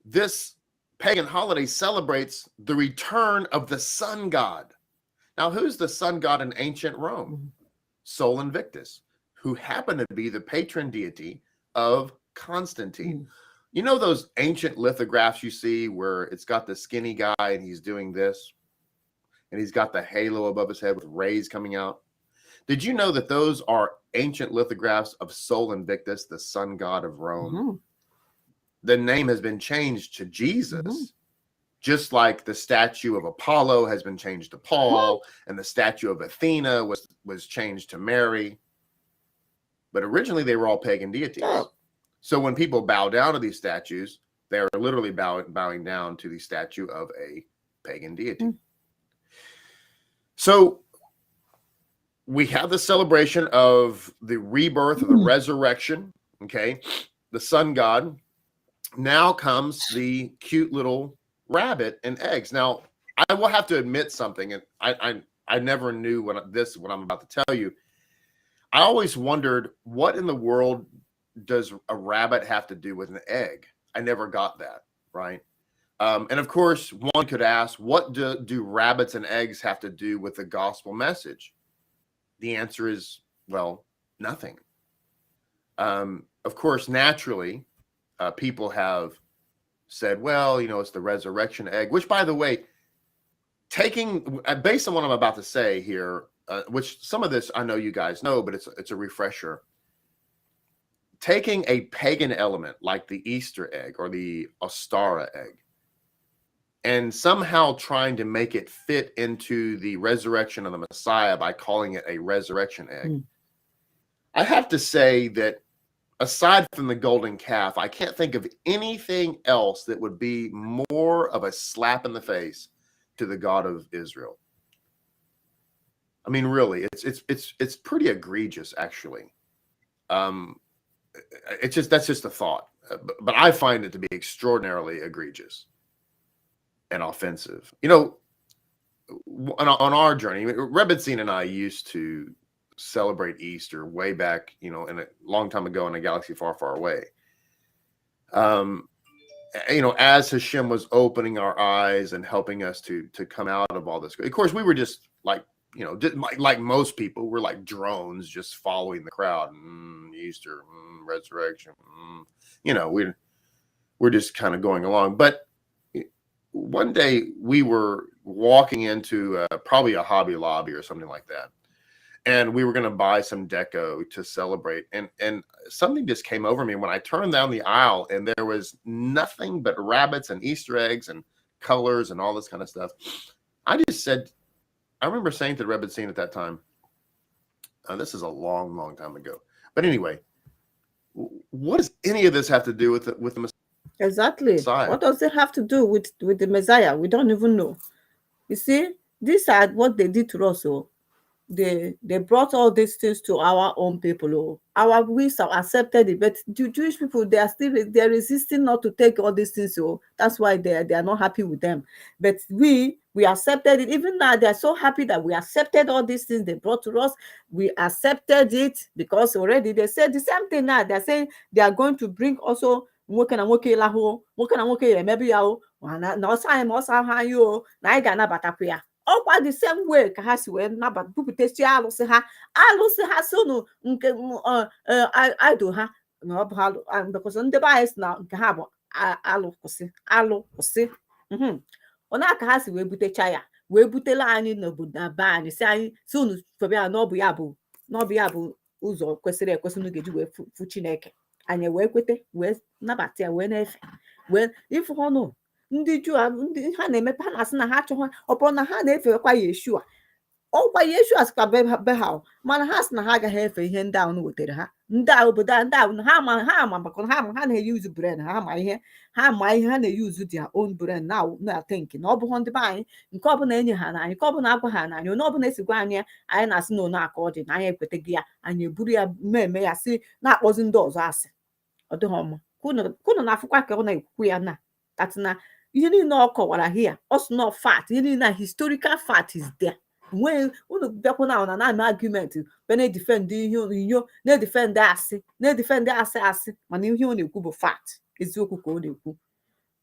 this pagan holiday celebrates the return of the sun god. Now, who's the sun god in ancient Rome? Sol Invictus, who happened to be the patron deity of Constantine. You know those ancient lithographs you see where it's got the skinny guy and he's doing this, and he's got the halo above his head with rays coming out? Did you know that those are ancient lithographs of Sol Invictus, the sun god of Rome? The name has been changed to Jesus, just like the statue of Apollo has been changed to Paul, and the statue of Athena was changed to Mary. But originally they were all pagan deities. So when people bow down to these statues, they are literally bowing down to the statue of a pagan deity. So we have the celebration of the rebirth, of the resurrection, okay? The sun god. Now comes the cute little rabbit and eggs. Now, I will have to admit something, and I never knew what I'm about to tell you. I always wondered, what in the world does a rabbit have to do with an egg? I never got that, right? And of course, one could ask, what do rabbits and eggs have to do with the gospel message? The answer is, well, nothing. Of course, naturally, people have said, well, it's the resurrection egg, which, by the way, based on what I'm about to say here, which some of this I know you guys know, but it's a refresher. Taking a pagan element like the Easter egg or the Ostara egg and somehow trying to make it fit into the resurrection of the Messiah by calling it a resurrection egg. I have to say that aside from the golden calf, I can't think of anything else that would be more of a slap in the face to the God of Israel. I mean, really, it's pretty egregious, actually. That's just a thought, but I find it to be extraordinarily egregious and offensive. On our journey, Rebbetzin and I used to celebrate Easter way back, in a long time ago in a galaxy far, far away. As Hashem was opening our eyes and helping us to come out of all this. Of course, we were just like most people, we're like drones just following the crowd. Easter, resurrection. We're just kind of going along. But one day we were walking into probably a Hobby Lobby or something like that. And we were going to buy some deco to celebrate. And something just came over me when I turned down the aisle and there was nothing but rabbits and Easter eggs and colors and all this kind of stuff. I remember saying to the Rebbetzin at that time, this is a long, long time ago. But anyway, what does any of this have to do with the Messiah? Exactly. What does it have to do with the Messiah? We don't even know. You see, these are what they did to us. So they brought all these things to our own people. Our wills are accepted it, but the Jewish people, they're resisting not to take all these things. So that's why they are not happy with them. But we accepted it. Even now, they're so happy that we accepted all these things they brought to us. We accepted it because already they said the same thing now. They're saying they are going to bring also nwoke na nwoke ịlahụ nwoke na nwoke emebi ya na ọsọ anyị ma ọsọ ahụ anyị na anyị ga-anabatakwa ya. Ọkwa the same way ka ha si wee nabata bupụtachi alụsị ha so unu nke idol ha na ọ bụ alụ because ndị be anyị si na nke ha bụ alụ kwụsị ọ na-aka ha si wee butecha ya wee butela anyị n'obodo na be anyị si anyị si unu febe ya n'ọbụ ya bụ ụzọ kwesịrị ekwesị unu ga-eji wee fụ Chineke. Anyị wee kwete wee nabata ya wee na-efe wee ifu ọnụ ndị Juu ndị ha na-emepe ha na-asị na ha achọghị ọ bụrụ na ha na-efekwa Yeshua ọkwa Yeshua sịkwa be ha mana ha sị na ha agaghị efe ihe ndị ahụ wetara ha ndị obodo ndị ahụ ha ma maka ha na-eyuzu brain ha ma ihe ha na-eyuzu their own brain na-think na ọ bụghị ndị be anyị nke ọbụla enye ha na anyị nke ọbụla agwa ha na anyị onye ọbụla esigwa anyị na-asị na one aka ọ dị na anyị ekweteghị ya anyị eburu ya mmemme ya si na-akpọzi ndị ọzọ asị ọ dịghị ọma kunu na-afụkwa ka ọ na-ekwukwu ya na tatina ihe niile ọ kọwara hia also fact ihe niile historical fact is there. When unu bịakwa na argument na-defend ihe onyinyo na-defend asị asị mana ihe ọ na-ekwu bụ fact eziokwu ka ọ na-ekwu.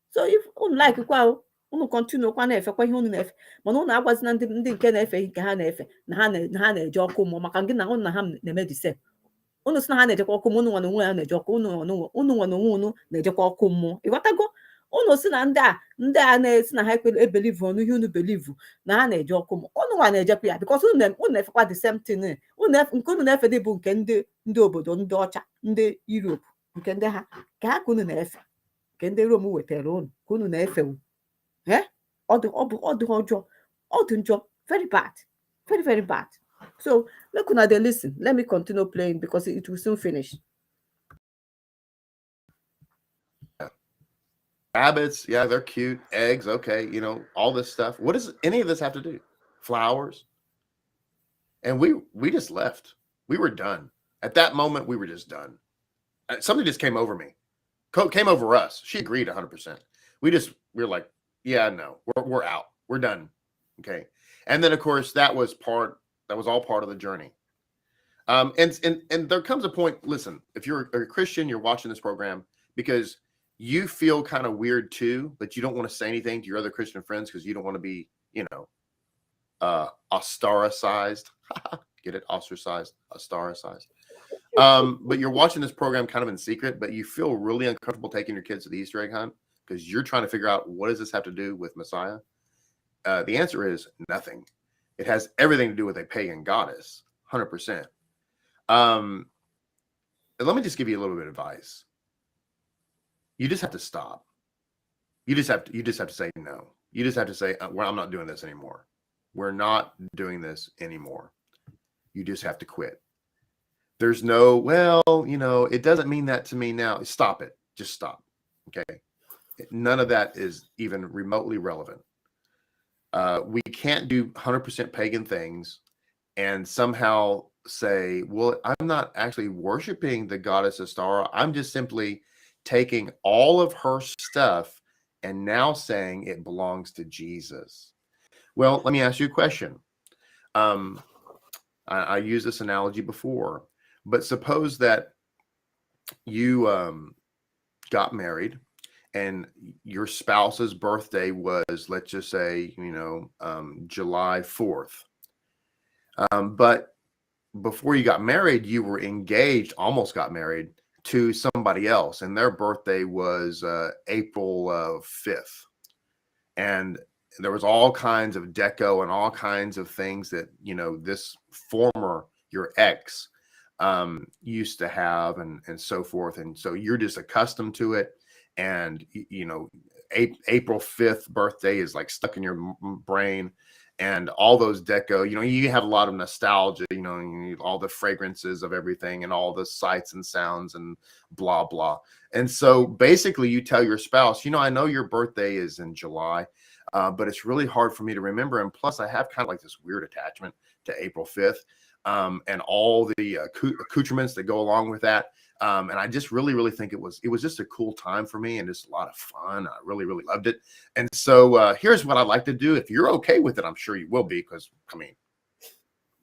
So if unu like kwa unu continue kwa na-efekwa ihe unu na-efe mana unu agwazina ndị nke na-efe ihe ha na-efe na ha na-eje ọkụ mmụọ maka gị na unu na ha na-eme the same. Unu sị na ha na-ejekwa ọkụ mmụọ unu nwa na onwe ha na-eje ọkụ unu nwa na onwe unu na-ejekwa ọkụ mmụọ ịghọtago. Unu si na ndị a na-esi na ha ebelivu ọnụ ihe unu belivu na ha na-eje ọkụ mmụọ unu nwa na-ejekwa ya because unu na-efekwa the same thing nke unu na-efe dị bụ nke ndị obodo ndị ọcha ndị Europe nke ndị ha ka ha ka unu na-efe nke ndị Rome wetara unu ka unu na-efewu ọ dị ọjọọ ọ dị njọ very bad very very bad. So make una dey listen. Let me continue playing because it will soon finish. Rabbits, yeah, they're cute. Eggs, okay, all this stuff. What does any of this have to do? Flowers. And we just left. We were done. At that moment, we were just done. Something just came over me. Came over us. She agreed 100%. We were like, yeah, no, we're out. We're done. Okay. And then of course that was all part of the journey. And there comes a point, listen, if you're a Christian, you're watching this program because you feel kind of weird too, but you don't want to say anything to your other Christian friends because you don't want to be, ostracized. Get it? Ostracized, ostracized. But you're watching this program kind of in secret, but you feel really uncomfortable taking your kids to the Easter egg hunt because you're trying to figure out, what does this have to do with Messiah? The answer is nothing. It has everything to do with a pagan goddess, 100%. Let me just give you a little bit of advice. You just have to stop. You just have to say no. You just have to say, well, I'm not doing this anymore. We're not doing this anymore. You just have to quit. There's no, well, it doesn't mean that to me now. Stop it. Just stop. Okay. None of that is even remotely relevant. We can't do 100% pagan things and somehow say, well, I'm not actually worshiping the goddess Astara. I'm just simply taking all of her stuff and now saying it belongs to Jesus. Well, let me ask you a question. I used this analogy before, but suppose that you got married and your spouse's birthday was, let's just say, July 4th. But before you got married, you were engaged, almost got married to somebody else, and their birthday was April 5th. And there was all kinds of deco and all kinds of things that, this your ex used to have and so forth. And so you're just accustomed to it. And, April 5th birthday is like stuck in your brain, and all those deco, you have a lot of nostalgia, all the fragrances of everything and all the sights and sounds and blah, blah. And so basically you tell your spouse, I know your birthday is in July, but it's really hard for me to remember. And plus I have kind of like this weird attachment to April 5th and all the accoutrements that go along with that. And I just really, really think it was just a cool time for me and just a lot of fun. I really, really loved it. And so here's what I'd like to do. If you're okay with it, I'm sure you will be, because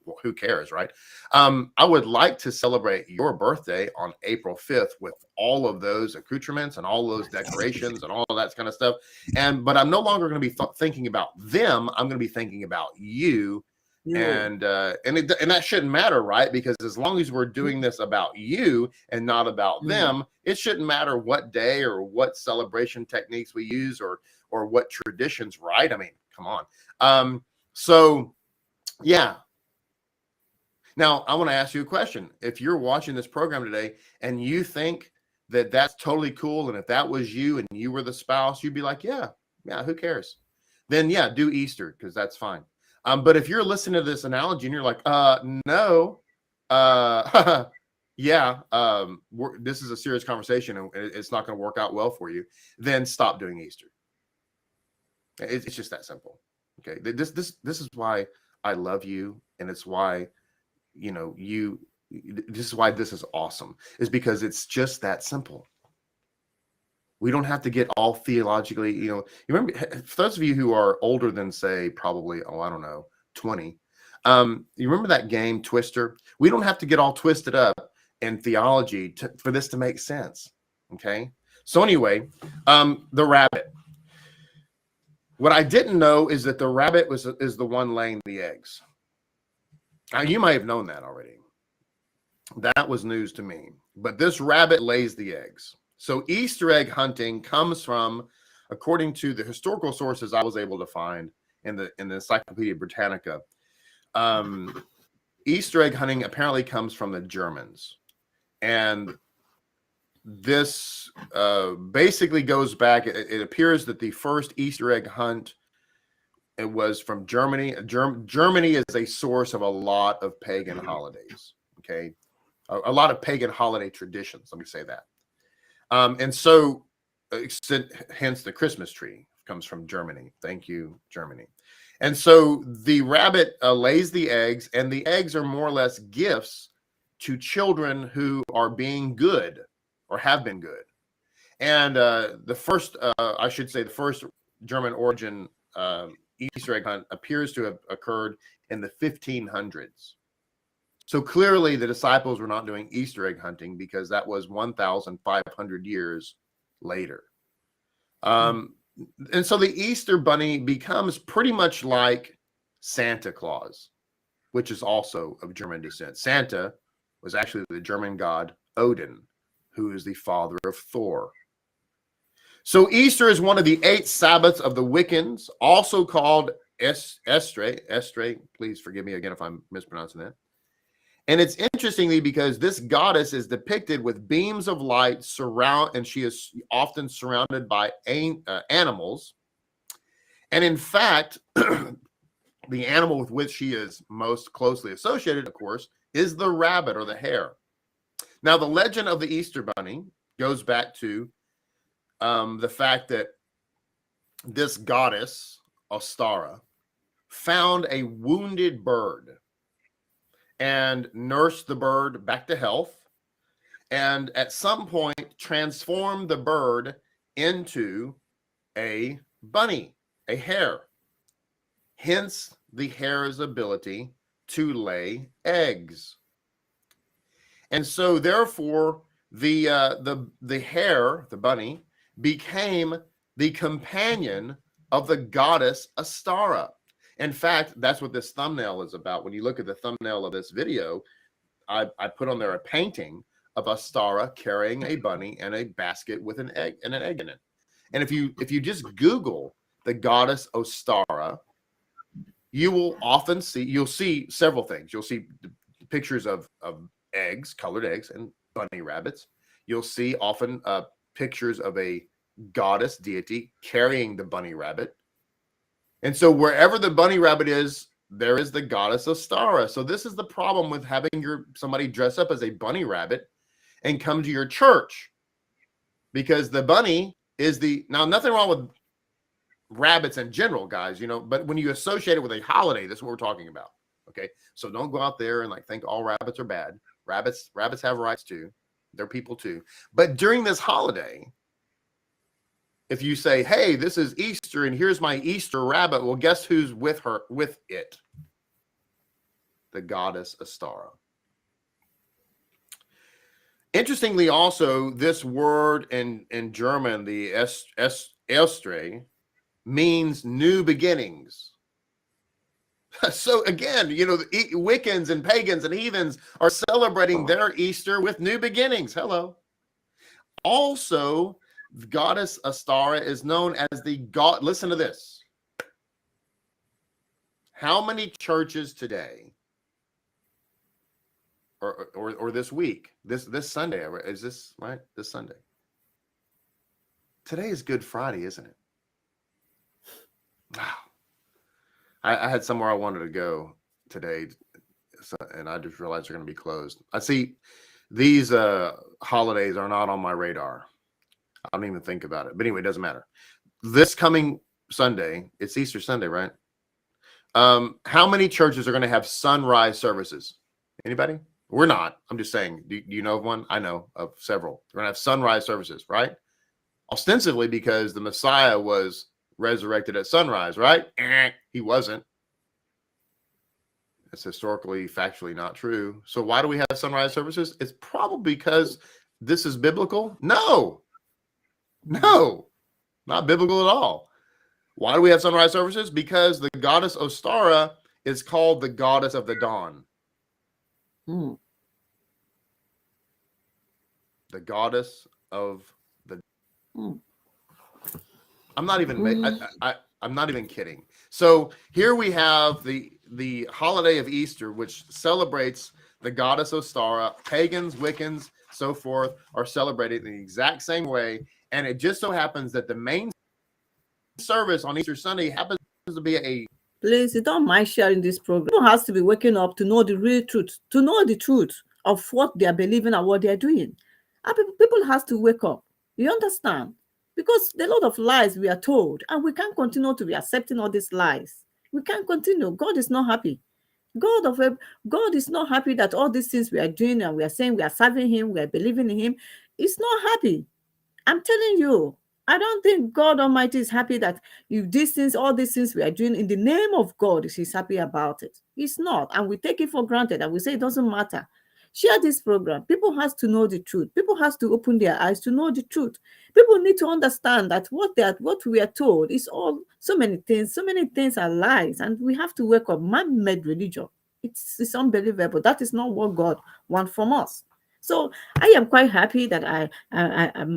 well, who cares, right? I would like to celebrate your birthday on April 5th with all of those accoutrements and all those decorations and all of that kind of stuff. But I'm no longer going to be thinking about them. I'm going to be thinking about you. And that shouldn't matter, right? Because as long as we're doing this about you and not about them, it shouldn't matter what day or what celebration techniques we use or what traditions, right? I mean, come on. So yeah. Now I want to ask you a question. If you're watching this program today and you think that that's totally cool, and if that was you and you were the spouse, you'd be like, yeah, who cares? Then yeah, do Easter, because that's fine. But if you're listening to this analogy and you're like, no, this is a serious conversation and it's not going to work out well for you, then stop doing Easter. It's just that simple. Okay. This is why I love you. And it's why, this is why this is awesome, is because it's just that simple. We don't have to get all theologically, you remember, for those of you who are older than, say, probably, 20, you remember that game Twister? We don't have to get all twisted up in theology for this to make sense. Okay. So anyway, the rabbit. What I didn't know is that the rabbit is the one laying the eggs. Now, you might have known that already. That was news to me. But this rabbit lays the eggs. So Easter egg hunting comes from, according to the historical sources I was able to find in the Encyclopedia Britannica, Easter egg hunting apparently comes from the Germans. And this basically goes back, it appears that the first Easter egg hunt, it was from Germany. Germany is a source of a lot of pagan holidays, okay? A lot of pagan holiday traditions, let me say that. And so, hence the Christmas tree comes from Germany. Thank you, Germany. And so the rabbit lays the eggs, and the eggs are more or less gifts to children who are being good or have been good. And the first German origin Easter egg hunt appears to have occurred in the 1500s. So clearly the disciples were not doing Easter egg hunting, because that was 1,500 years later. And so the Easter bunny becomes pretty much like Santa Claus, which is also of German descent. Santa was actually the German god Odin, who is the father of Thor. So Easter is one of the 8 Sabbaths of the Wiccans, also called Estre. Please forgive me again if I'm mispronouncing that. And it's interestingly because this goddess is depicted with beams of light and she is often surrounded by animals. And in fact, the animal with which she is most closely associated, of course, is the rabbit or the hare. Now, the legend of the Easter bunny goes back to the fact that this goddess, Ostara, found a wounded bird and nursed the bird back to health, and at some point transformed the bird into a bunny, a hare. Hence the hare's ability to lay eggs. And so therefore the hare, the bunny, became the companion of the goddess Ostara. In fact, that's what this thumbnail is about. When you look at the thumbnail of this video, I put on there a painting of Ostara carrying a bunny and a basket with an egg in it. And if you just Google the goddess Ostara, you'll see several things. You'll see pictures of eggs, colored eggs, and bunny rabbits. You'll see often pictures of a goddess deity carrying the bunny rabbit. And so wherever the bunny rabbit is, there is the goddess Ostara. So this is the problem with having somebody dress up as a bunny rabbit and come to your church, because the bunny is now nothing wrong with rabbits in general, guys, but when you associate it with a holiday, that's what we're talking about. Okay. So don't go out there and think all rabbits are bad. Rabbits have rights too. They're people too. But during this holiday, if you say, hey, this is Easter and here's my Easter rabbit, well, guess who's with it? The goddess Ostara. Interestingly, also, this word in German, the Estre, means new beginnings. So again, the Wiccans and pagans and heathens are celebrating their Easter with new beginnings. Hello. Also, the goddess Ostara is known as the god. Listen to this. How many churches today, or this week, this Sunday, is this right? This Sunday. Today is Good Friday, isn't it? Wow. I had somewhere I wanted to go today, and I just realized they're going to be closed. I see these holidays are not on my radar. I don't even think about it. But anyway, it doesn't matter. This coming Sunday, it's Easter Sunday, right? How many churches are going to have sunrise services? Anybody? We're not. I'm just saying. Do you know of one? I know of several. We're going to have sunrise services, right? Ostensibly because the Messiah was resurrected at sunrise, right? He wasn't. It's historically, factually not true. So why do we have sunrise services? It's probably because this is biblical. No, not biblical at all. Why do we have sunrise services? Because the goddess Ostara is called the goddess of the dawn. The goddess of the. I'm not even. I'm not even kidding. So here we have the holiday of Easter, which celebrates the goddess Ostara. Pagans, Wiccans, so forth are celebrated in the exact same way. And it just so happens that the main service on Easter Sunday happens to be a. Please, you don't mind sharing this program. People has to be waking up to know the real truth, to know the truth of what they are believing and what they are doing. And people has to wake up. You understand? Because a lot of lies we are told, and we can't continue to be accepting all these lies. We can't continue. God is not happy. God is not happy that all these things we are doing and we are saying we are serving Him, we are believing in Him. He's not happy. I'm telling you, I don't think God Almighty is happy that if all these things we are doing in the name of God, He's happy about it. He's not. And we take it for granted and we say it doesn't matter. Share this program. People has to know the truth. People has to open their eyes to know the truth. People need to understand that what we are told is all so many things. So many things are lies, and we have to wake up. Man-made religion. It's unbelievable. That is not what God wants from us. So I am quite happy that I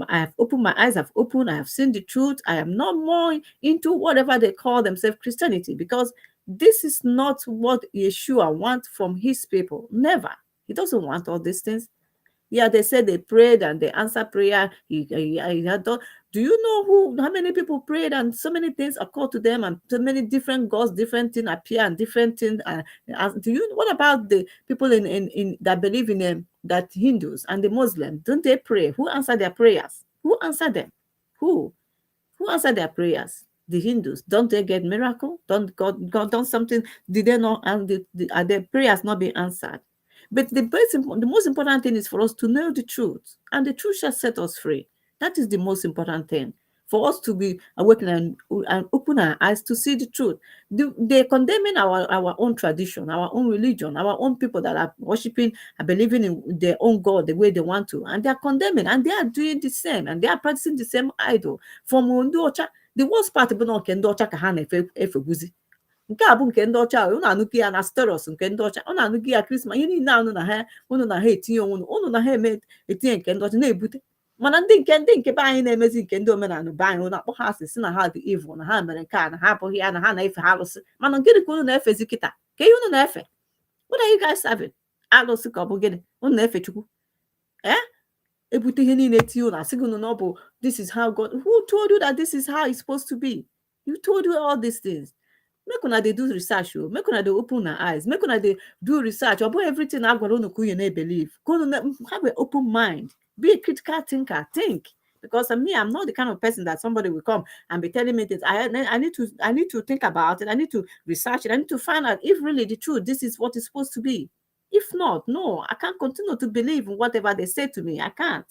have opened my eyes. I've opened. I have seen the truth. I am not more into whatever they call themselves Christianity, because this is not what Yeshua wants from his people. Never. He doesn't want all these things. Yeah, they said they prayed and they answered prayer. He had done. Do you know how many people prayed and so many things occurred to them, and so many different gods, different things appear and different things. Do you? What about the people in that believe in that Hindus and the Muslims? Don't they pray? Who answered their prayers? Who answered them? Who? Who answered their prayers? The Hindus. Don't they get miracle? Don't God done something? Did they not? And are their prayers not being answered? But the most important thing is for us to know the truth, and the truth shall set us free. That is the most important thing. For us to be awakened and open our eyes to see the truth. They're condemning our own tradition, our own religion, our own people that are worshiping and believing in their own God the way they want to. And they are condemning, and they are doing the same, and they are practicing the same idol. From Ndocha, the worst part bụ na nke ndị ọcha ka ha na-efeguzi. Nke a bụ nke ndị ọcha, unu anụghị ya na steros nke ndị ọcha, unu anụghị ya krismas, ihe niile unu na ha etinye onwe unu na ha etinye nke ndị ọcha na-ebute. Mana ndị nke be anyị na-emezi nke ndị omenala be anyị, unu akpọ ha asị si na ha dị evil, na ha mere nke a, na ha abụghị ya, na ha na-efe ha alụsị. Mana gịnị ka unu na-efezi kịta? Ka ihe unu na-efe? What are you guys serving? Alụsị ka ọ bụ gịnị? Unu na-efe Chukwu? Ebute ihe niile tinye unu asị gị unu na ọ bụ this is how God. Who told you that this is how it's supposed to be? You told you all these things. Make una dey do research, make una dey open our eyes, make una dey do research about everything I got on you believe. Have an open mind, be a critical thinker, think. Because me, I'm not the kind of person that somebody will come and be telling me that I need to think about it, I need to research it, I need to find out if really the truth, this is what it's supposed to be. If not, no, I can't continue to believe in whatever they say to me. I can't.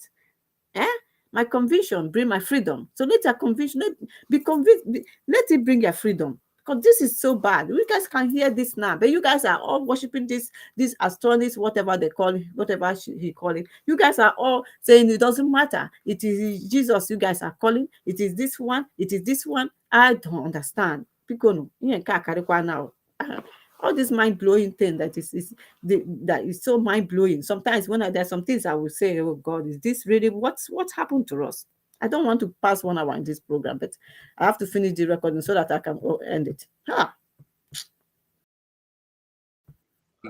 My conviction bring my freedom. So let your conviction be convinced. Let it bring your freedom. Because this is so bad. You guys can hear this now, but you guys are all worshiping this astrologist, whatever they call it, whatever he call it. You guys are all saying it doesn't matter. It is Jesus you guys are calling. It is this one. It is this one. I don't understand. Because now. All this mind-blowing thing that is so mind-blowing. Sometimes when there's some things I will say, oh God, is this really what's happened to us? I don't want to pass 1 hour in this program, but I have to finish the recording so that I can end it.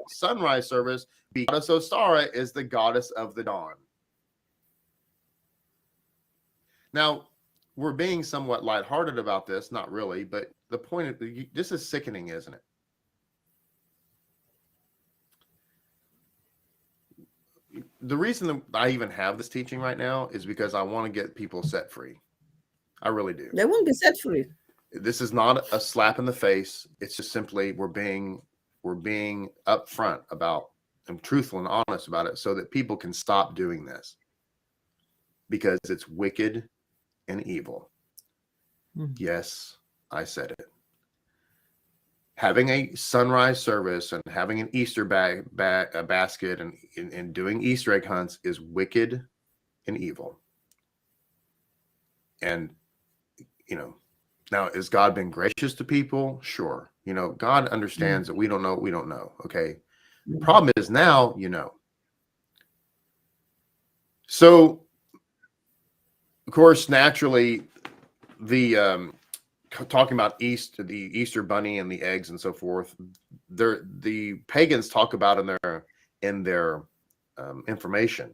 Sunrise service, the goddess Ostara is the goddess of the dawn. Now, we're being somewhat lighthearted about this, not really, but the point of this is sickening, isn't it? The reason that I even have this teaching right now is because I want to get people set free. I really do. They won't be set free. This is not a slap in the face. It's just simply we're being upfront about and truthful and honest about it so that people can stop doing this because it's wicked and evil. Yes, I said it. Having a sunrise service and having an Easter basket and doing Easter egg hunts is wicked and evil. And, now, has God been gracious to people? Sure. God understands that we don't know what we don't know. Okay. The problem is now, So, of course, naturally, the talking about the Easter bunny and the eggs and so forth, the pagans talk about in their information.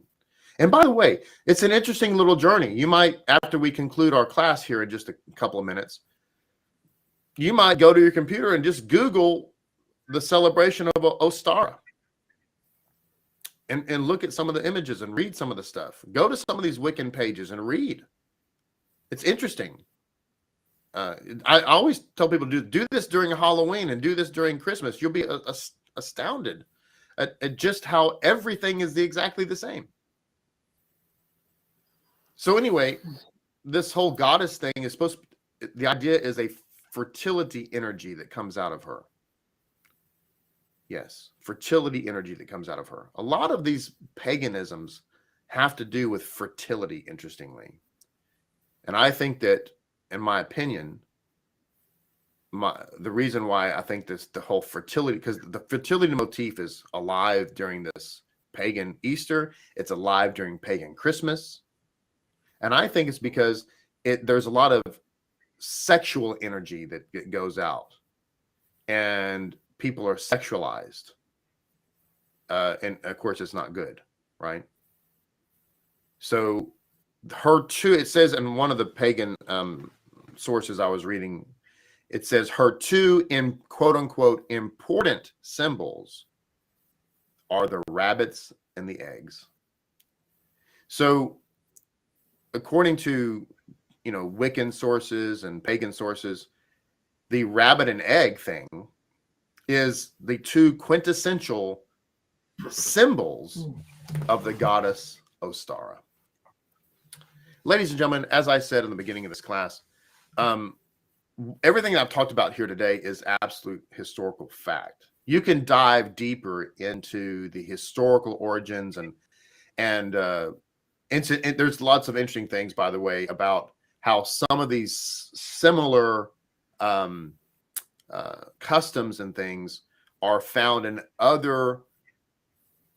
And by the way, it's an interesting little journey. You might, after we conclude our class here in just a couple of minutes, you might go to your computer and just Google the celebration of Ostara and look at some of the images and read some of the stuff. Go to some of these Wiccan pages and read. It's interesting. I always tell people to do this during Halloween and do this during Christmas. You'll be astounded at just how everything is exactly the same. So anyway, this whole goddess thing is the idea is a fertility energy that comes out of her. Yes, fertility energy that comes out of her. A lot of these paganisms have to do with fertility, interestingly. And I think that, in my opinion, the reason why I think the whole fertility, because the fertility motif is alive during this pagan Easter, it's alive during pagan Christmas. And I think it's because there's a lot of sexual energy that goes out, and people are sexualized. And of course, it's not good, right? So her two, it says in one of the pagan sources I was reading, it says her two in quote unquote important symbols are the rabbits and the eggs. So according to, Wiccan sources and pagan sources, the rabbit and egg thing is the two quintessential symbols of the goddess Ostara. Ladies and gentlemen, as I said in the beginning of this class, everything I've talked about here today is absolute historical fact. You can dive deeper into the historical origins and there's lots of interesting things, by the way, about how some of these similar customs and things are found in other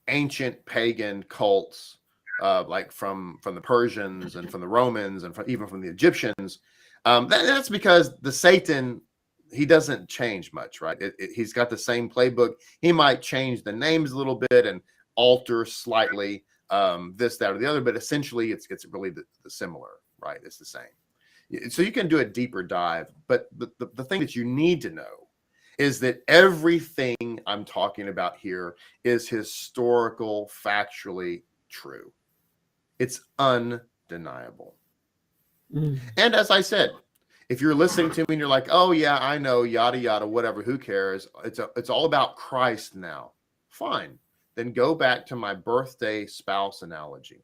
ancient pagan cults, like from the Persians and from the Romans and even from the Egyptians. That's because the Satan, he doesn't change much, right? He's got the same playbook. He might change the names a little bit and alter slightly this, that, or the other, but essentially it's really the similar, right? It's the same. So you can do a deeper dive, but the thing that you need to know is that everything I'm talking about here is historical, factually true. It's undeniable. And as I said, if you're listening to me and you're like, oh yeah, I know, yada, yada, whatever, who cares? It's all about Christ now. Fine. Then go back to my birthday spouse analogy.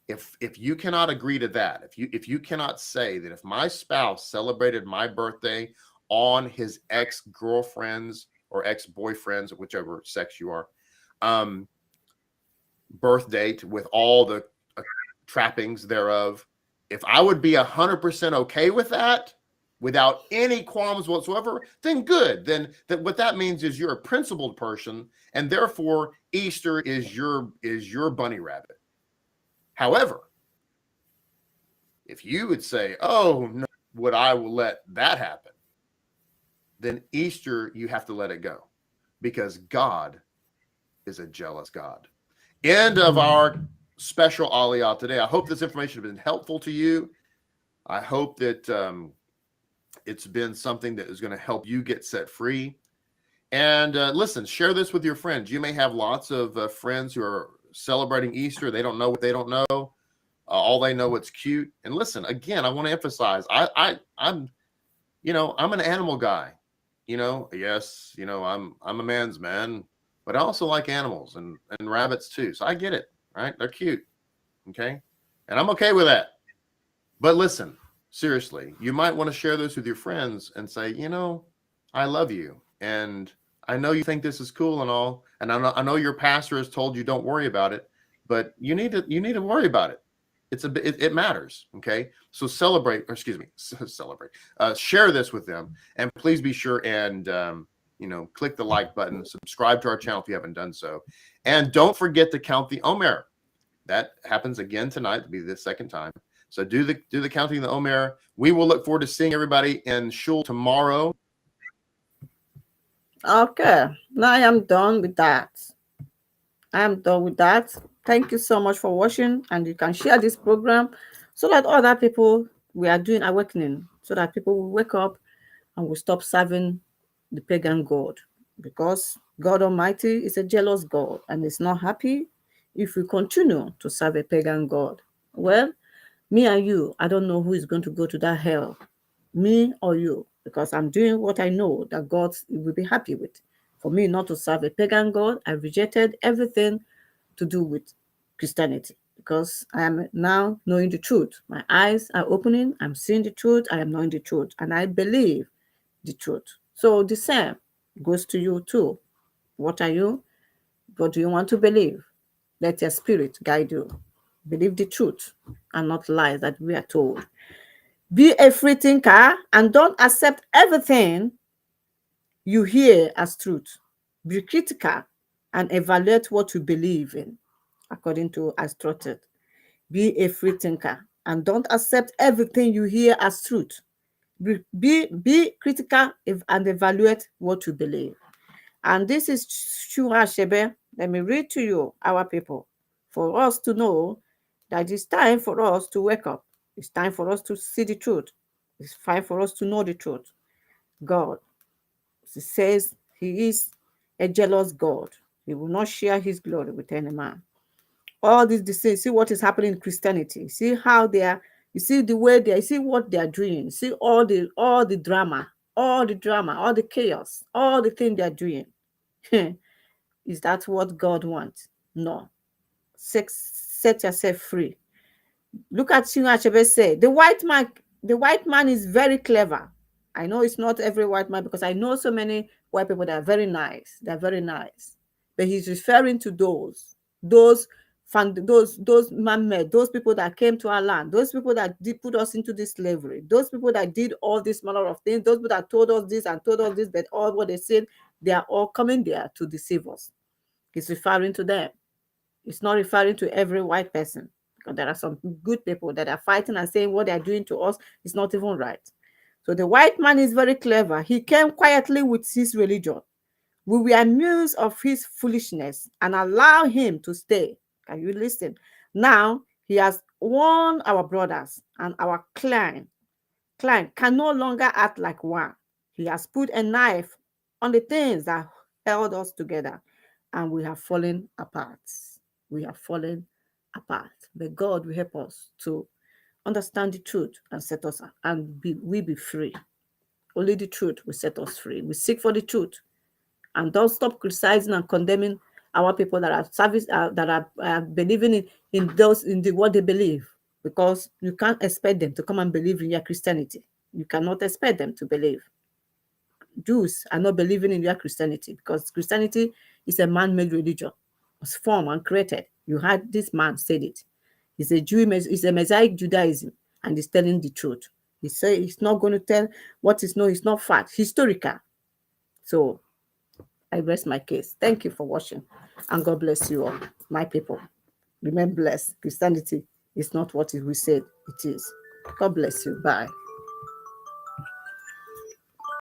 If you cannot agree to that, if you cannot say that if my spouse celebrated my birthday on his ex-girlfriend's or ex-boyfriend's, whichever sex you are, birth date with all the trappings thereof, if I would be 100% okay with that, without any qualms whatsoever, then good. Then what that means is you're a principled person, and therefore Easter is your bunny rabbit. However, if you would say, "Oh no, would I will let that happen," then Easter you have to let it go, because God is a jealous God. End of our special Aliyah today. I hope this information has been helpful to you. I hope that it's been something that is going to help you get set free. And listen, share this with your friends. You may have lots of friends who are celebrating Easter. They don't know what they don't know. All they know it's cute. And listen, again, I want to emphasize, I'm an animal guy. Yes, I'm a man's man, but I also like animals and rabbits too. So I get it, right? They're cute. Okay. And I'm okay with that. But listen, seriously, you might want to share this with your friends and say, I love you. And I know you think this is cool and all. And I know your pastor has told you don't worry about it, but you need to worry about it. It matters. Okay. So celebrate. Share this with them, and please be sure and, click the like button, subscribe to our channel if you haven't done so. And don't forget to count the Omer. That happens again tonight. It'll be the second time. So do the counting of the Omer. We will look forward to seeing everybody in shul tomorrow. Okay. Now I am done with that. Thank you so much for watching, and you can share this program so that other people, we are doing awakening, so that people will wake up and will stop serving the pagan god, because God Almighty is a jealous God and is not happy if we continue to serve a pagan god. Well, me and you, I don't know who is going to go to that hell, me or you, because I'm doing what I know that God will be happy with. For me not to serve a pagan god, I rejected everything to do with Christianity, because I am now knowing the truth. My eyes are opening, I'm seeing the truth, I am knowing the truth, and I believe the truth. So the same goes to you too. What are you? What do you want to believe? Let your spirit guide you. Believe the truth and not lies that we are told. Be a free thinker and don't accept everything you hear as truth. Be critical and evaluate what you believe in, according to Aristotle. Be a free thinker and don't accept everything you hear as truth. Be critical and evaluate what you believe. And this is Shua Shebe. Let me read to you, our people, for us to know that it's time for us to wake up. It's time for us to see the truth. It's time for us to know the truth. God, he says he is a jealous God. He will not share his glory with any man. All these disease, see what is happening in Christianity. See how they are, you see the way they are, see what they are doing. See all the drama, all the chaos, all the things they are doing. Is that what God wants? No. Set yourself free. Look at Chinua Achebe said, the white man is very clever. I know it's not every white man, because I know so many white people that are very nice. They're very nice. But he's referring to those man-made, those people that came to our land, those people that did put us into this slavery, those people that did all this manner of things, those people that told us this and told us this, but all what they said, they are all coming there to deceive us. He's referring to them. It's not referring to every white person, because there are some good people that are fighting and saying what they're doing to us is not even right. So the white man is very clever. He came quietly with his religion. We will amuse of his foolishness and allow him to stay. Can you listen? Now he has warned our brothers, and our clan can no longer act like one. He has put a knife on the things that held us together, and we have fallen apart. We have fallen apart. But God will help us to understand the truth and set us up, and we be free. Only the truth will set us free. We seek for the truth, and don't stop criticizing and condemning our people that are believing in what they believe, because you can't expect them to come and believe in your Christianity. You cannot expect them to believe. Jews are not believing in your Christianity, because Christianity is a man-made religion. It was formed and created. You had this man said it. He's a Jew, it's a Messianic Judaism, and he's telling the truth. He said he's not going to tell what is known, it's not fact, historical. So I rest my case. Thank you for watching, and God bless you all, my people. Remain blessed. Christianity is not what we said it is. God bless you. Bye.